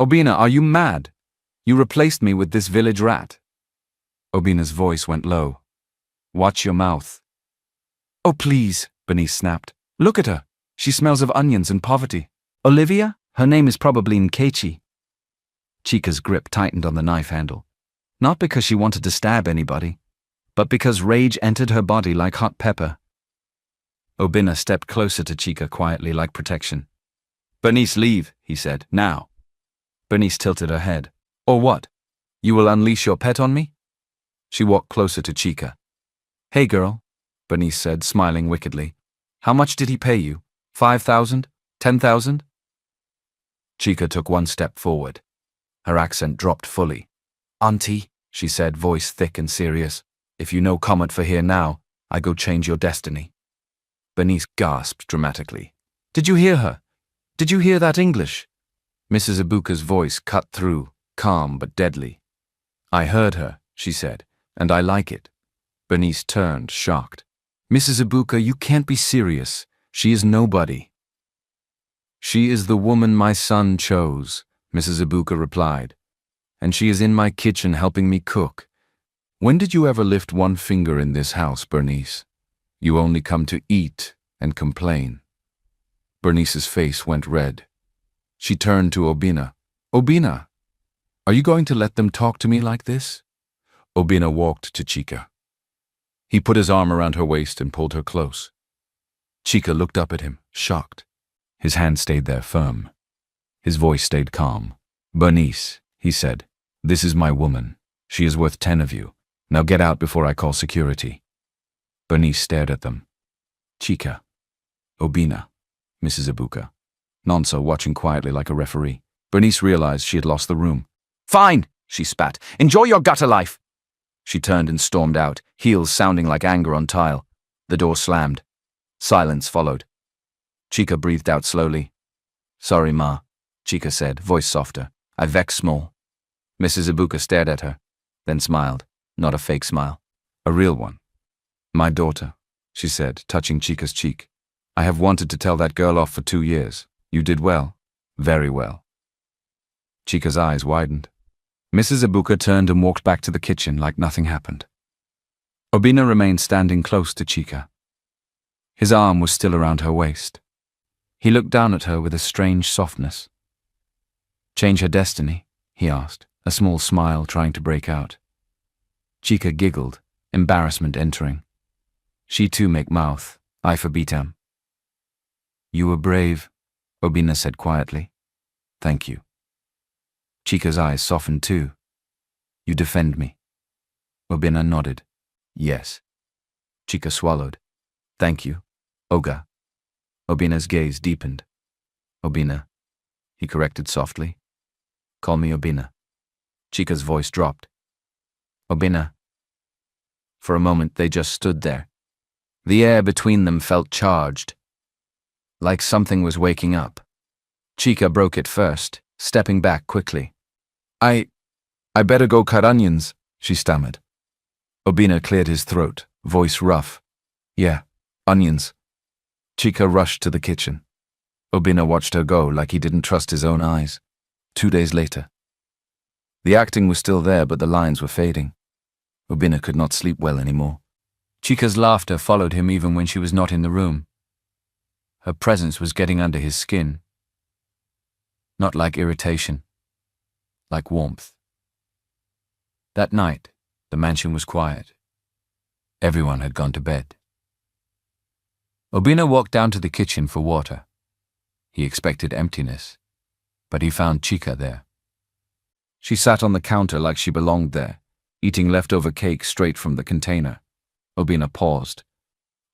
"Obina, are you mad? You replaced me with this village rat." Obina's voice went low. "Watch your mouth." "Oh, please," Bernice snapped. "Look at her. She smells of onions and poverty. Olivia? Her name is probably Nkechi." Chica's grip tightened on the knife handle. Not because she wanted to stab anybody, but because rage entered her body like hot pepper. Obina stepped closer to Chica quietly like protection. "Bernice, leave," he said. "Now." Bernice tilted her head. "Or what? You will unleash your pet on me?" She walked closer to Chica. "Hey, girl," Bernice said, smiling wickedly. "How much did he pay you? 5,000? 10,000? Chica took one step forward. Her accent dropped fully. "Auntie," she said, voice thick and serious, "if you no comment for here now, I go change your destiny." Bernice gasped dramatically. "Did you hear her? Did you hear that English?" Mrs. Ibuka's voice cut through, calm but deadly. "I heard her," she said, "and I like it." Bernice turned, shocked. "Mrs. Ibuka, you can't be serious. She is nobody." "She is the woman my son chose," Mrs. Ibuka replied. "And she is in my kitchen helping me cook. When did you ever lift one finger in this house, Bernice? You only come to eat and complain." Bernice's face went red. She turned to Obina. "Obina, are you going to let them talk to me like this?" Obina walked to Chica. He put his arm around her waist and pulled her close. Chica looked up at him, shocked. His hand stayed there firm. His voice stayed calm. "Bernice," he said, "this is my woman. She is worth 10 of you. Now get out before I call security." Bernice stared at them. Chica. Obina. Mrs. Ibuka. Nonso watching quietly like a referee. Bernice realized she had lost the room. "Fine," she spat. "Enjoy your gutter life." She turned and stormed out, heels sounding like anger on tile. The door slammed. Silence followed. Chica breathed out slowly. "Sorry, Ma," Chica said, voice softer. "I vex small." Mrs. Ibuka stared at her, then smiled. Not a fake smile. A real one. "My daughter," she said, touching Chica's cheek. "I have wanted to tell that girl off for 2 years. You did well. Very well." Chica's eyes widened. Mrs. Ibuka turned and walked back to the kitchen like nothing happened. Obina remained standing close to Chica. His arm was still around her waist. He looked down at her with a strange softness. "Change her destiny?" he asked, a small smile trying to break out. Chica giggled, embarrassment entering. She too make mouth, I forbid him. You were brave, Obina said quietly. Thank you. Chica's eyes softened too. You defend me. Obina nodded. Yes. Chica swallowed. Thank you, Oga. Obina's gaze deepened. Obina, he corrected softly. Call me Obina. Chica's voice dropped. Obina. For a moment they just stood there. The air between them felt charged, like something was waking up. Chica broke it first, stepping back quickly. I better go cut onions, she stammered. Obina cleared his throat, voice rough. Yeah, onions. Chica rushed to the kitchen. Obina watched her go like he didn't trust his own eyes. 2 days later. The acting was still there, but the lines were fading. Obina could not sleep well anymore. Chica's laughter followed him even when she was not in the room. Her presence was getting under his skin. Not like irritation, like warmth. That night, the mansion was quiet. Everyone had gone to bed. Obina walked down to the kitchen for water. He expected emptiness, but he found Chica there. She sat on the counter like she belonged there, eating leftover cake straight from the container. Obina paused.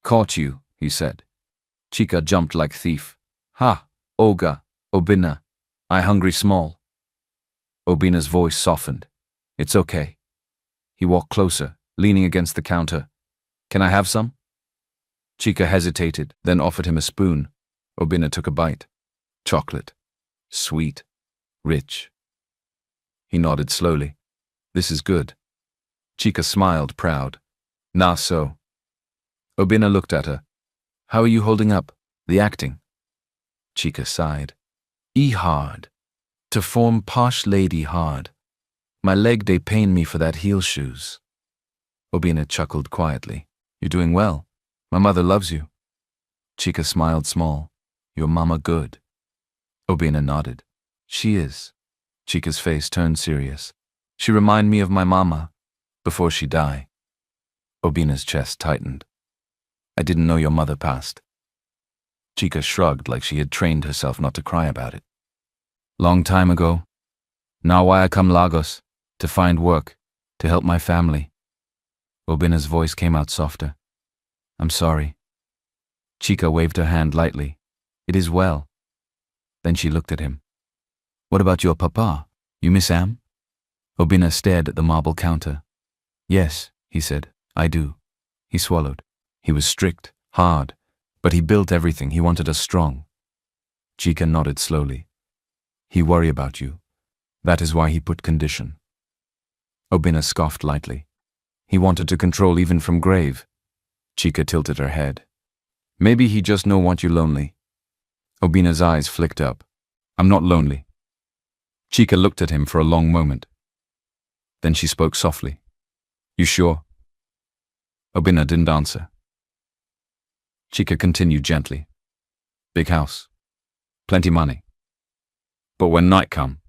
Caught you, he said. Chica jumped like thief. Ha, Oga, Obina, I hungry small. Obina's voice softened. It's okay. He walked closer, leaning against the counter. Can I have some? Chica hesitated, then offered him a spoon. Obina took a bite. Chocolate. Sweet. Rich. He nodded slowly. This is good. Chica smiled, proud. Nah, so. Obina looked at her. How are you holding up? The acting? Chica sighed. Hard. To form posh lady hard. My leg they pain me for that heel shoes. Obina chuckled quietly. You're doing well. My mother loves you. Chica smiled small. Your mama good. Obina nodded. She is. Chica's face turned serious. She remind me of my mama before she die. Obina's chest tightened. I didn't know your mother passed. Chica shrugged like she had trained herself not to cry about it. Long time ago. Now why I come Lagos? To find work, to help my family. Obina's voice came out softer. I'm sorry. Chica waved her hand lightly. It is well. Then she looked at him. What about your papa? You miss Am? Obina stared at the marble counter. Yes, he said, I do. He swallowed. He was strict, hard, but he built everything. He wanted us strong. Chica nodded slowly. He worry about you. That is why he put condition. Obina scoffed lightly. He wanted to control even from grave. Chica tilted her head. Maybe he just no want you lonely. Obina's eyes flicked up. I'm not lonely. Chica looked at him for a long moment. Then she spoke softly. You sure? Obina didn't answer. Chica continued gently. Big house. Plenty money. But when night come,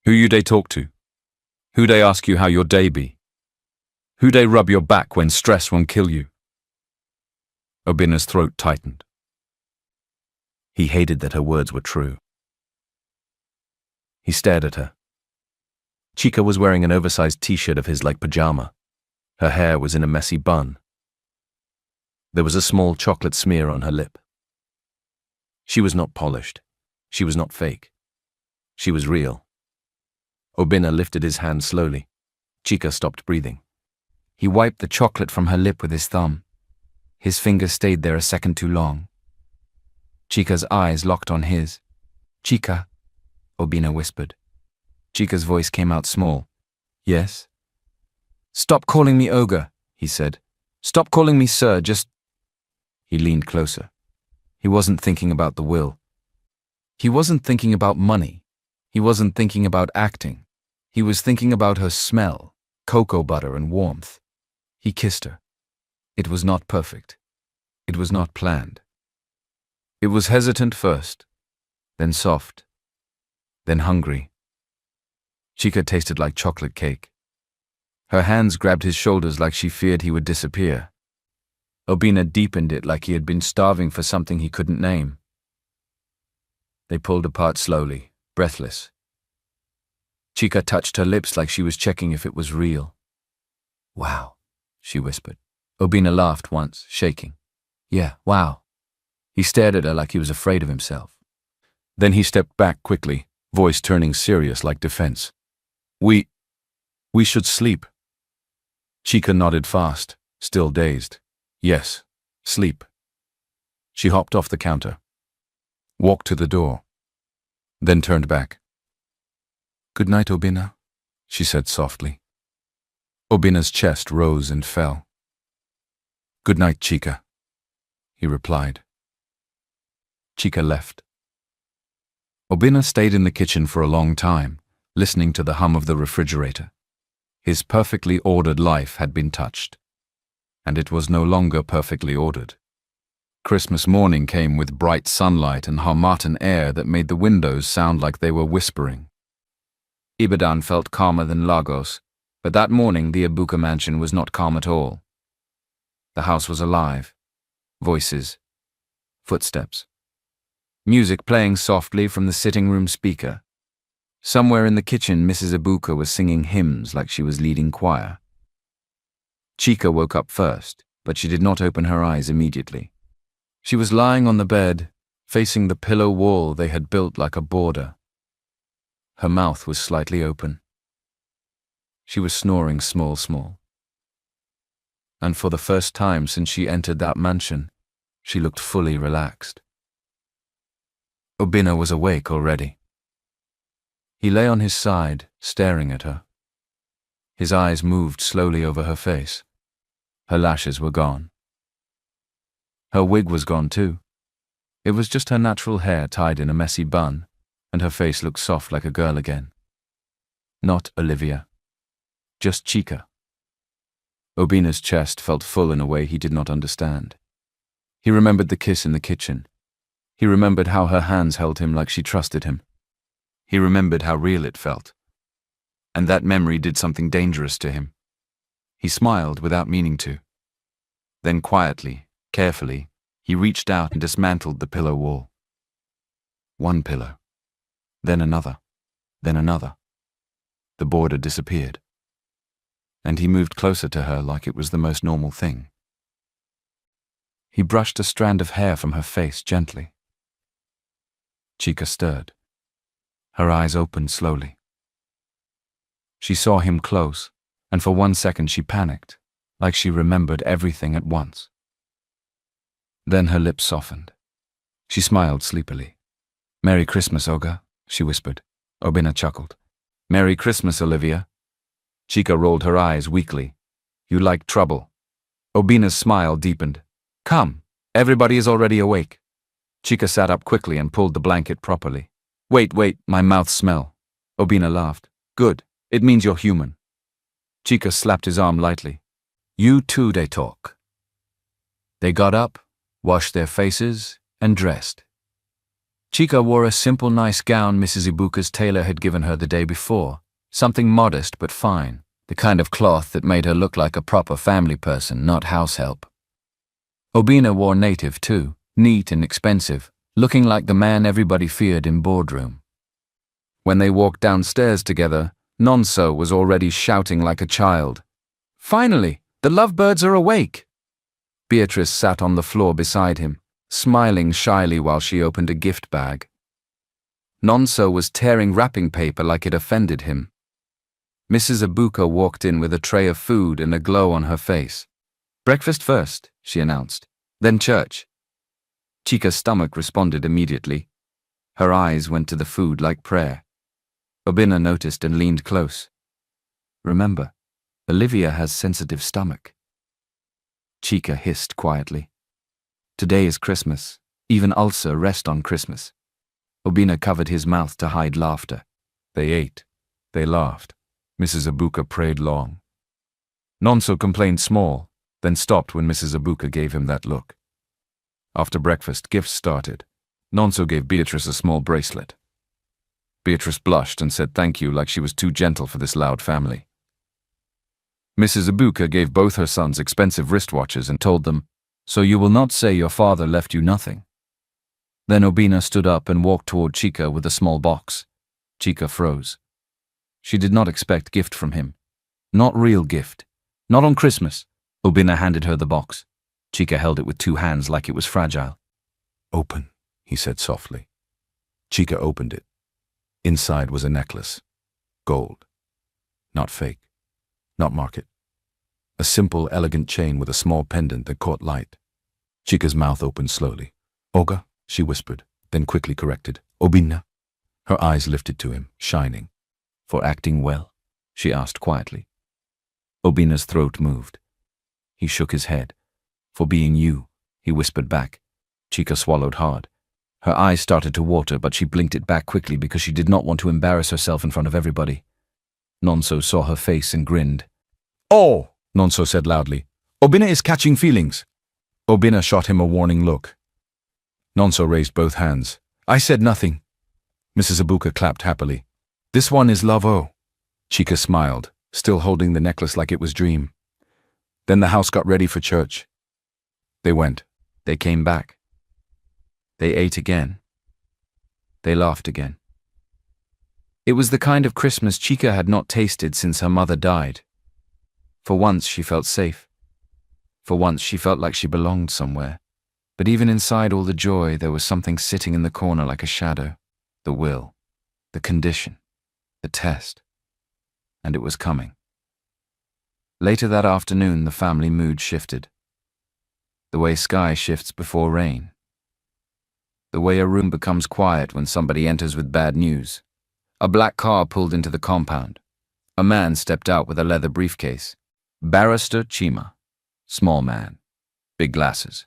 who you they talk to? Who they ask you how your day be? Who they rub your back when stress won't kill you? Obina's throat tightened. He hated that her words were true. He stared at her. Chica was wearing an oversized t-shirt of his like pajama. Her hair was in a messy bun. There was a small chocolate smear on her lip. She was not polished. She was not fake. She was real. Obina lifted his hand slowly. Chica stopped breathing. He wiped the chocolate from her lip with his thumb. His finger stayed there a second too long. Chica's eyes locked on his. Chica, Obina whispered. Chica's voice came out small. Yes? Stop calling me Ogre, he said. Stop calling me sir, just... He leaned closer. He wasn't thinking about the will. He wasn't thinking about money. He wasn't thinking about acting. He was thinking about her smell, cocoa butter and warmth. He kissed her. It was not perfect. It was not planned. It was hesitant first, then soft, then hungry. Chica tasted like chocolate cake. Her hands grabbed his shoulders like she feared he would disappear. Obina deepened it like he had been starving for something he couldn't name. They pulled apart slowly, breathless. Chica touched her lips like she was checking if it was real. "Wow," she whispered. Obina laughed once, shaking. "Yeah, wow." He stared at her like he was afraid of himself. Then he stepped back quickly, voice turning serious like defense. We should sleep." Chica nodded fast, still dazed. "Yes, sleep." She hopped off the counter, walked to the door, then turned back. "Good night, Obina," she said softly. Obina's chest rose and fell. "Good night, Chica," he replied. Chica left. Obina stayed in the kitchen for a long time, listening to the hum of the refrigerator. His perfectly ordered life had been touched, and it was no longer perfectly ordered. Christmas morning came with bright sunlight and harmattan air that made the windows sound like they were whispering. Ibadan felt calmer than Lagos, but that morning the Ibuka mansion was not calm at all. The house was alive. Voices. Footsteps. Music playing softly from the sitting room speaker. Somewhere in the kitchen, Mrs. Ibuka was singing hymns like she was leading choir. Chica woke up first, but she did not open her eyes immediately. She was lying on the bed, facing the pillow wall they had built like a border. Her mouth was slightly open. She was snoring small. And for the first time since she entered that mansion, she looked fully relaxed. Obina was awake already. He lay on his side, staring at her. His eyes moved slowly over her face. Her lashes were gone. Her wig was gone too. It was just her natural hair tied in a messy bun, and her face looked soft like a girl again. Not Olivia. Just Chica. Obina's chest felt full in a way he did not understand. He remembered the kiss in the kitchen. He remembered how her hands held him like she trusted him. He remembered how real it felt. And that memory did something dangerous to him. He smiled without meaning to. Then quietly, carefully, he reached out and dismantled the pillow wall. One pillow. Then another. Then another. The border disappeared. And he moved closer to her like it was the most normal thing. He brushed a strand of hair from her face gently. Chica stirred. Her eyes opened slowly. She saw him close, and for 1 second she panicked, like she remembered everything at once. Then her lips softened. She smiled sleepily. "Merry Christmas, Olga," she whispered. Obina chuckled. "Merry Christmas, Olivia." Chica rolled her eyes weakly. "You like trouble." Obina's smile deepened. "Come, everybody is already awake." Chica sat up quickly and pulled the blanket properly. Wait, my mouth smell." Obina laughed. "Good, it means you're human." Chica slapped his arm lightly. "You too, they talk." They got up, washed their faces, and dressed. Chica wore a simple nice gown Mrs. Ibuka's tailor had given her the day before, something modest but fine, the kind of cloth that made her look like a proper family person, not house help. Obina wore native too, neat and expensive, looking like the man everybody feared in boardroom. When they walked downstairs together, Nonso was already shouting like a child. "Finally, the lovebirds are awake!" Beatrice sat on the floor beside him, smiling shyly while she opened a gift bag. Nonso was tearing wrapping paper like it offended him. Mrs. Ibuka walked in with a tray of food and a glow on her face. "Breakfast first," she announced, "then church." Chica's stomach responded immediately. Her eyes went to the food like prayer. Obina noticed and leaned close. "Remember, Olivia has sensitive stomach." Chica hissed quietly. "Today is Christmas. Even ulcer rest on Christmas." Obina covered his mouth to hide laughter. They ate. They laughed. Mrs. Ibuka prayed long. Nonso complained small, then stopped when Mrs. Ibuka gave him that look. After breakfast, gifts started. Nonso gave Beatrice a small bracelet. Beatrice blushed and said thank you like she was too gentle for this loud family. Mrs. Ibuka gave both her sons expensive wristwatches and told them, "So you will not say your father left you nothing." Then Obina stood up and walked toward Chica with a small box. Chica froze. She did not expect gift from him. Not real gift. Not on Christmas. Obina handed her the box. Chica held it with two hands like it was fragile. "Open," he said softly. Chica opened it. Inside was a necklace. Gold. Not fake. Not market. A simple, elegant chain with a small pendant that caught light. Chica's mouth opened slowly. "Olga," she whispered, then quickly corrected. "Obina." Her eyes lifted to him, shining. "For acting well?" she asked quietly. Obina's throat moved. He shook his head. "For being you," he whispered back. Chica swallowed hard. Her eyes started to water, but she blinked it back quickly because she did not want to embarrass herself in front of everybody. Nonso saw her face and grinned. "Oh!" Nonso said loudly. "Obina is catching feelings." Obina shot him a warning look. Nonso raised both hands. "I said nothing." Mrs. Ibuka clapped happily. "This one is love-o." Chica smiled, still holding the necklace like it was dream. Then the house got ready for church. They went. They came back. They ate again. They laughed again. It was the kind of Christmas Chica had not tasted since her mother died. For once she felt safe. For once she felt like she belonged somewhere. But even inside all the joy, there was something sitting in the corner like a shadow. The will. The condition. The test. And it was coming. Later that afternoon, the family mood shifted. The way sky shifts before rain. The way a room becomes quiet when somebody enters with bad news. A black car pulled into the compound. A man stepped out with a leather briefcase. Barrister Chima. Small man. Big glasses.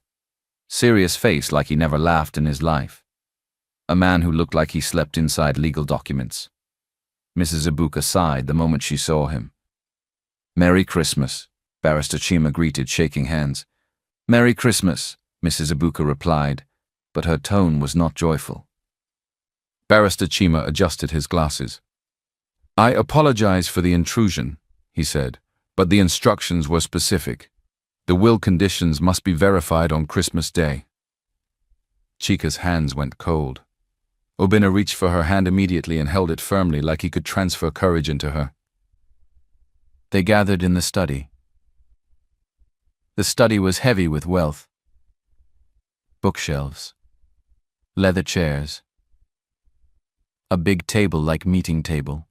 Serious face like he never laughed in his life. A man who looked like he slept inside legal documents. Mrs. Ibuka sighed the moment she saw him. "Merry Christmas," Barrister Chima greeted, shaking hands. "Merry Christmas," Mrs. Ibuka replied, but her tone was not joyful. Barrister Chima adjusted his glasses. "I apologize for the intrusion," he said, "but the instructions were specific. The will conditions must be verified on Christmas Day." Chica's hands went cold. Obina reached for her hand immediately and held it firmly like he could transfer courage into her. They gathered in the study. The study was heavy with wealth. Bookshelves. Leather chairs. A big table like meeting table.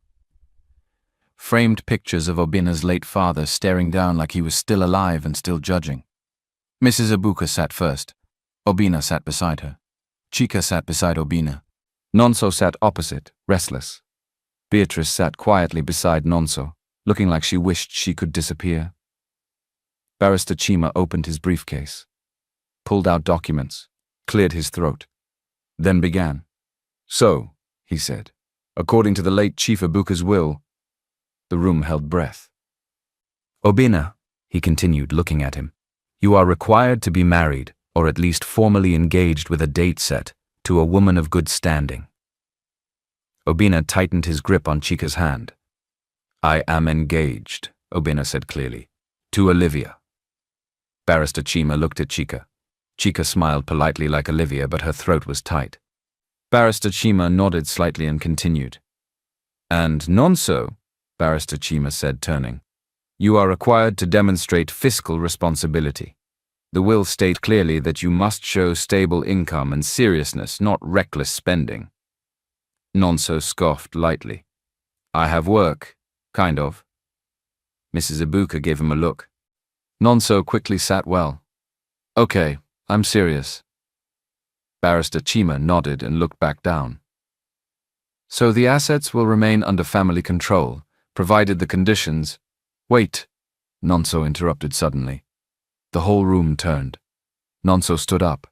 Framed pictures of Obina's late father staring down like he was still alive and still judging. Mrs. Ibuka sat first. Obina sat beside her. Chica sat beside Obina. Nonso sat opposite, restless. Beatrice sat quietly beside Nonso, looking like she wished she could disappear. Barrister Chima opened his briefcase, pulled out documents, cleared his throat, then began. "So," he said, "according to the late Chief Ibuka's will," the room held breath. "Obina," he continued, looking at him, "you are required to be married, or at least formally engaged with a date set, to a woman of good standing." Obina tightened his grip on Chica's hand. "I am engaged," Obina said clearly, "to Olivia." Barrister Chima looked at Chica. Chica smiled politely like Olivia, but her throat was tight. Barrister Chima nodded slightly and continued. "And Nonso," Barrister Chima said, turning, "you are required to demonstrate fiscal responsibility. The will state clearly that you must show stable income and seriousness, not reckless spending." Nonso scoffed lightly. "I have work, kind of." Mrs. Ibuka gave him a look. Nonso quickly sat well. "Okay, I'm serious." Barrister Chima nodded and looked back down. "So the assets will remain under family control, provided the conditions—" "Wait," Nonso interrupted suddenly. The whole room turned. Nonso stood up.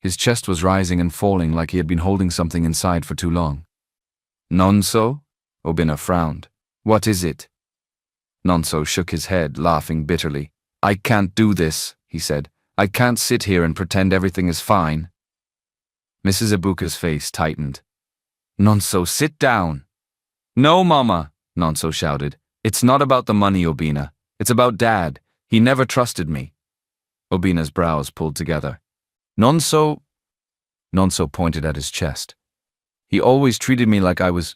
His chest was rising and falling like he had been holding something inside for too long. "Nonso?" Obina frowned. "What is it?" Nonso shook his head, laughing bitterly. "I can't do this," he said. "I can't sit here and pretend everything is fine." Mrs. Ibuka's face tightened. Nonso, sit down. No, Mama, Nonso shouted. It's not about the money, Obina. It's about Dad. He never trusted me. Obina's brows pulled together. Nonso pointed at his chest. He always treated me like I was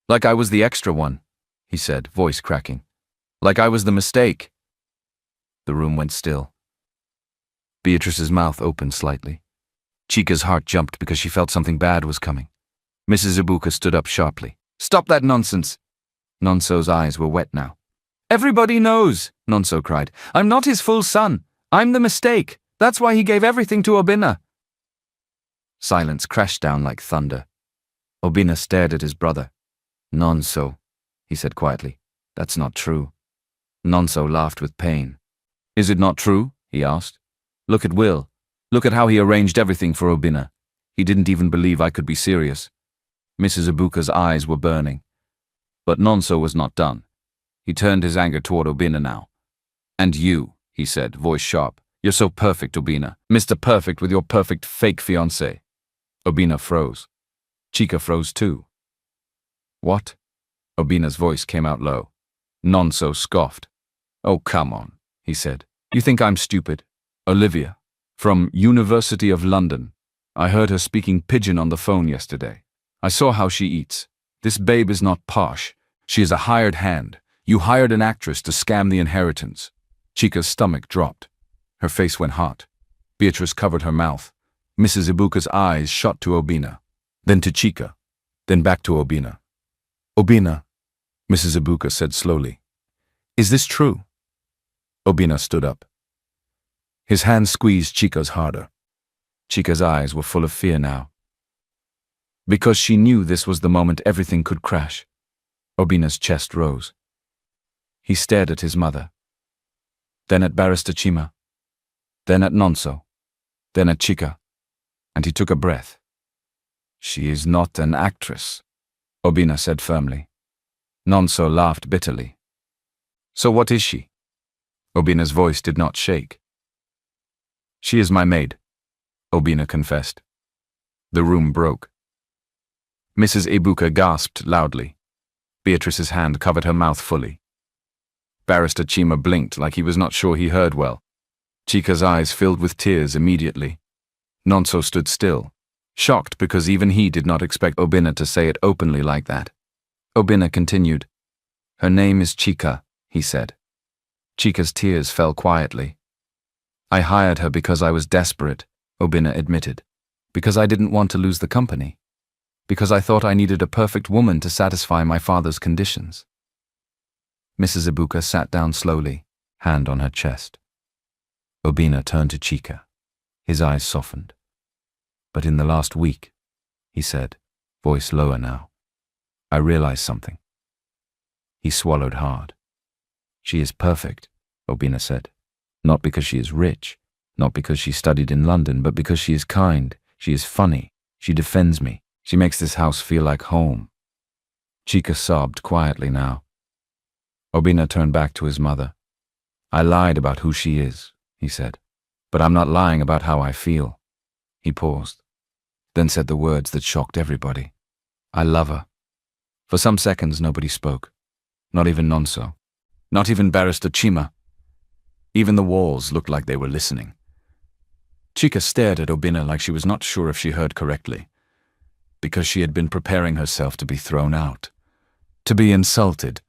the extra one, he said, voice cracking. Like I was the mistake. The room went still. Beatrice's mouth opened slightly. Chica's heart jumped because she felt something bad was coming. Mrs. Ibuka stood up sharply. Stop that nonsense! Nonso's eyes were wet now. Everybody knows, Nonso cried. I'm not his full son. I'm the mistake. That's why he gave everything to Obina. Silence crashed down like thunder. Obina stared at his brother. Nonso, he said quietly. That's not true. Nonso laughed with pain. Is it not true? He asked. Look at Will. Look at how he arranged everything for Obina. He didn't even believe I could be serious. Mrs. Ibuka's eyes were burning. But Nonso was not done. He turned his anger toward Obina now. And you, he said, voice sharp. You're so perfect, Obina. Mr. Perfect with your perfect fake fiancé. Obina froze. Chica froze too. What? Obina's voice came out low. Nonso scoffed. Oh, come on, he said. You think I'm stupid? Olivia, from University of London. I heard her speaking pidgin on the phone yesterday. I saw how she eats. This babe is not posh. She is a hired hand. You hired an actress to scam the inheritance. Chica's stomach dropped. Her face went hot. Beatrice covered her mouth. Mrs. Ibuka's eyes shot to Obina, then to Chica, then back to Obina. Obina, Mrs. Ibuka said slowly. Is this true? Obina stood up. His hand squeezed Chica's harder. Chica's eyes were full of fear now. Because she knew this was the moment everything could crash. Obina's chest rose. He stared at his mother, then at Barrister Chima, then at Nonso, then at Chica, and he took a breath. She is not an actress, Obina said firmly. Nonso laughed bitterly. So what is she? Obina's voice did not shake. She is my maid, Obina confessed. The room broke. Mrs. Ibuka gasped loudly. Beatrice's hand covered her mouth fully. Barrister Chima blinked like he was not sure he heard well. Chica's eyes filled with tears immediately. Nonso stood still, shocked because even he did not expect Obina to say it openly like that. Obina continued. Her name is Chica, he said. Chica's tears fell quietly. I hired her because I was desperate, Obina admitted. Because I didn't want to lose the company. Because I thought I needed a perfect woman to satisfy my father's conditions. Mrs. Ibuka sat down slowly, hand on her chest. Obina turned to Chica. His eyes softened. But in the last week, he said, voice lower now, I realized something. He swallowed hard. She is perfect, Obina said. Not because she is rich, not because she studied in London, but because she is kind, she is funny, she defends me, she makes this house feel like home. Chica sobbed quietly now. Obina turned back to his mother. I lied about who she is, he said, but I'm not lying about how I feel. He paused, then said the words that shocked everybody. I love her. For some seconds nobody spoke, not even Nonso, not even Barrister Chima. Even the walls looked like they were listening. Chica stared at Obina like she was not sure if she heard correctly, because she had been preparing herself to be thrown out, to be insulted,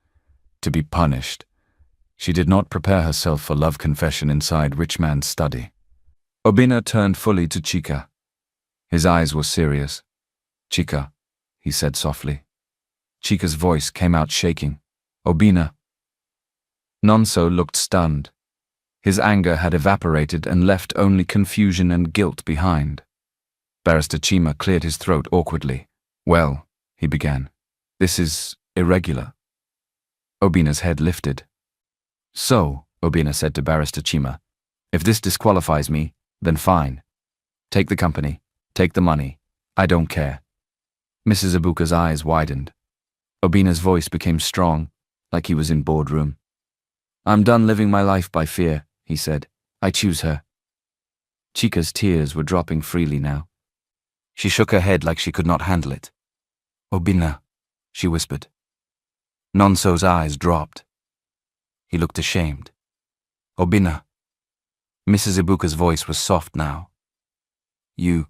to be punished. She did not prepare herself for love confession inside rich man's study. Obina turned fully to Chica. His eyes were serious. Chica, he said softly. Chica's voice came out shaking. Obina. Nonso looked stunned. His anger had evaporated and left only confusion and guilt behind. Barrister Chima cleared his throat awkwardly. Well, he began, this is irregular. Obina's head lifted. So, Obina said to Barrister Chima, if this disqualifies me, then fine. Take the company, take the money. I don't care. Mrs. Ibuka's eyes widened. Obina's voice became strong, like he was in boardroom. I'm done living my life by fear, he said. I choose her. Chica's tears were dropping freely now. She shook her head like she could not handle it. Obina, she whispered. Nonso's eyes dropped. He looked ashamed. Obina. Mrs. Ibuka's voice was soft now. You.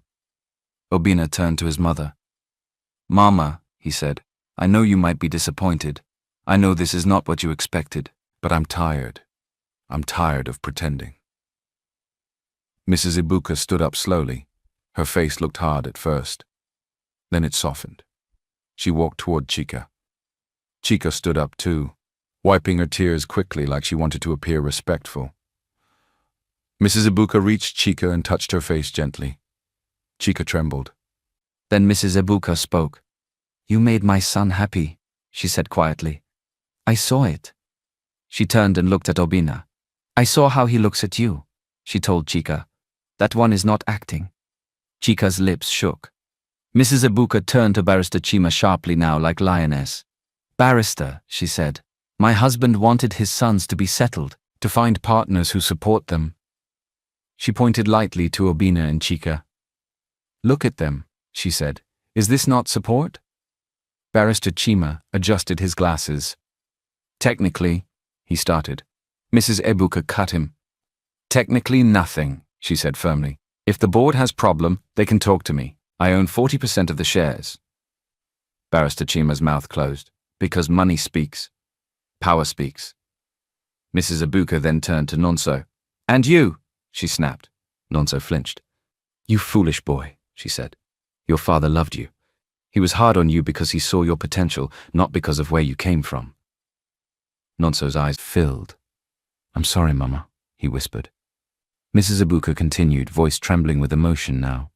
Obina turned to his mother. Mama, he said, I know you might be disappointed. I know this is not what you expected. But I'm tired. I'm tired of pretending. Mrs. Ibuka stood up slowly. Her face looked hard at first. Then it softened. She walked toward Chika. Chika stood up too, wiping her tears quickly like she wanted to appear respectful. Mrs. Ibuka reached Chika and touched her face gently. Chika trembled. Then Mrs. Ibuka spoke. You made my son happy, she said quietly. I saw it. She turned and looked at Obina. I saw how he looks at you, she told Chika. That one is not acting. Chika's lips shook. Mrs. Ibuka turned to Barrister Chima sharply now like lioness. Barrister, she said, my husband wanted his sons to be settled, to find partners who support them. She pointed lightly to Obina and Chika. Look at them, she said. Is this not support? Barrister Chima adjusted his glasses. Technically, he started. Mrs. Ibuka cut him. Technically nothing, she said firmly. If the board has problem, they can talk to me. I own 40% of the shares. Barrister Chima's mouth closed. Because money speaks. Power speaks. Mrs. Ibuka then turned to Nonso. And you, she snapped. Nonso flinched. You foolish boy, she said. Your father loved you. He was hard on you because he saw your potential, not because of where you came from. Nonso's eyes filled. I'm sorry, Mama, he whispered. Mrs. Ibuka continued, voice trembling with emotion now.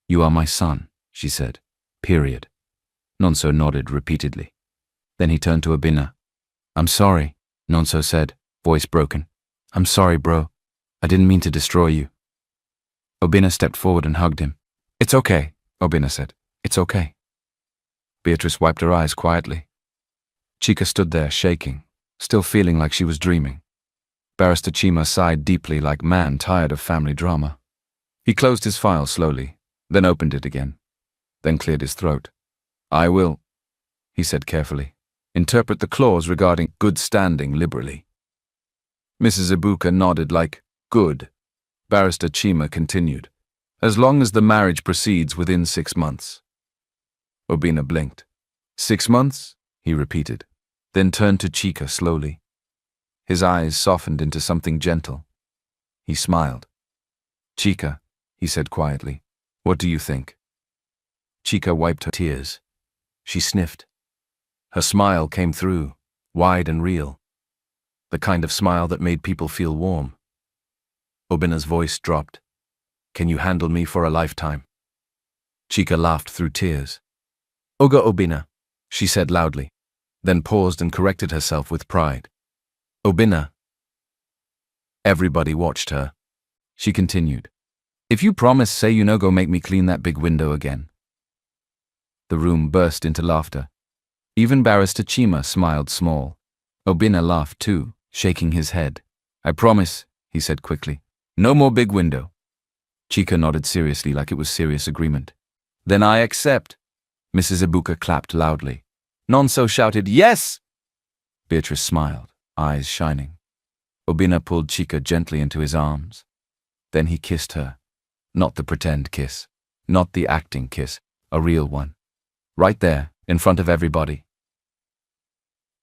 You are my son, she said. Period. Nonso nodded repeatedly. Then he turned to Obina. I'm sorry, Nonso said, voice broken. I'm sorry, bro. I didn't mean to destroy you. Obina stepped forward and hugged him. It's okay, Obina said. It's okay. Beatrice wiped her eyes quietly. Chika stood there, shaking, still feeling like she was dreaming. Barrister Chima sighed deeply like man tired of family drama. He closed his file slowly, then opened it again, then cleared his throat. I will, he said carefully, interpret the clause regarding good standing liberally. Mrs. Ibuka nodded like, good. Barrister Chima continued, as long as the marriage proceeds within 6 months. Obina blinked. 6 months? He repeated, then turned to Chika slowly. His eyes softened into something gentle. He smiled. Chika, he said quietly, what do you think? Chika wiped her tears. She sniffed. Her smile came through, wide and real. The kind of smile that made people feel warm. Obina's voice dropped. Can you handle me for a lifetime? Chika laughed through tears. Oga Obina, she said loudly, then paused and corrected herself with pride. Obina. Everybody watched her. She continued. If you promise, say you no go make me clean that big window again. The room burst into laughter. Even Barrister Chima smiled small. Obina laughed too, shaking his head. I promise, he said quickly. No more big window. Chika nodded seriously like it was serious agreement. Then I accept. Mrs. Ibuka clapped loudly. Nonso shouted, yes! Beatrice smiled, eyes shining. Obina pulled Chika gently into his arms. Then he kissed her. Not the pretend kiss. Not the acting kiss. A real one. Right there, in front of everybody.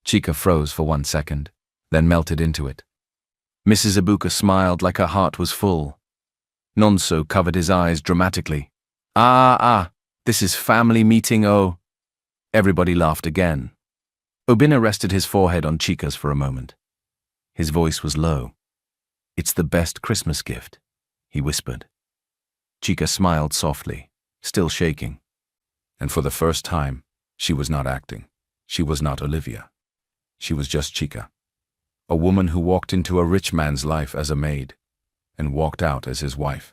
Chika froze for 1 second, then melted into it. Mrs. Ibuka smiled like her heart was full. Nonso covered his eyes dramatically. This is family meeting, oh. Everybody laughed again. Obina rested his forehead on Chika's for a moment. His voice was low. It's the best Christmas gift, he whispered. Chika smiled softly, still shaking. And for the first time, she was not acting. She was not Olivia. She was just Chika. A woman who walked into a rich man's life as a maid, and walked out as his wife.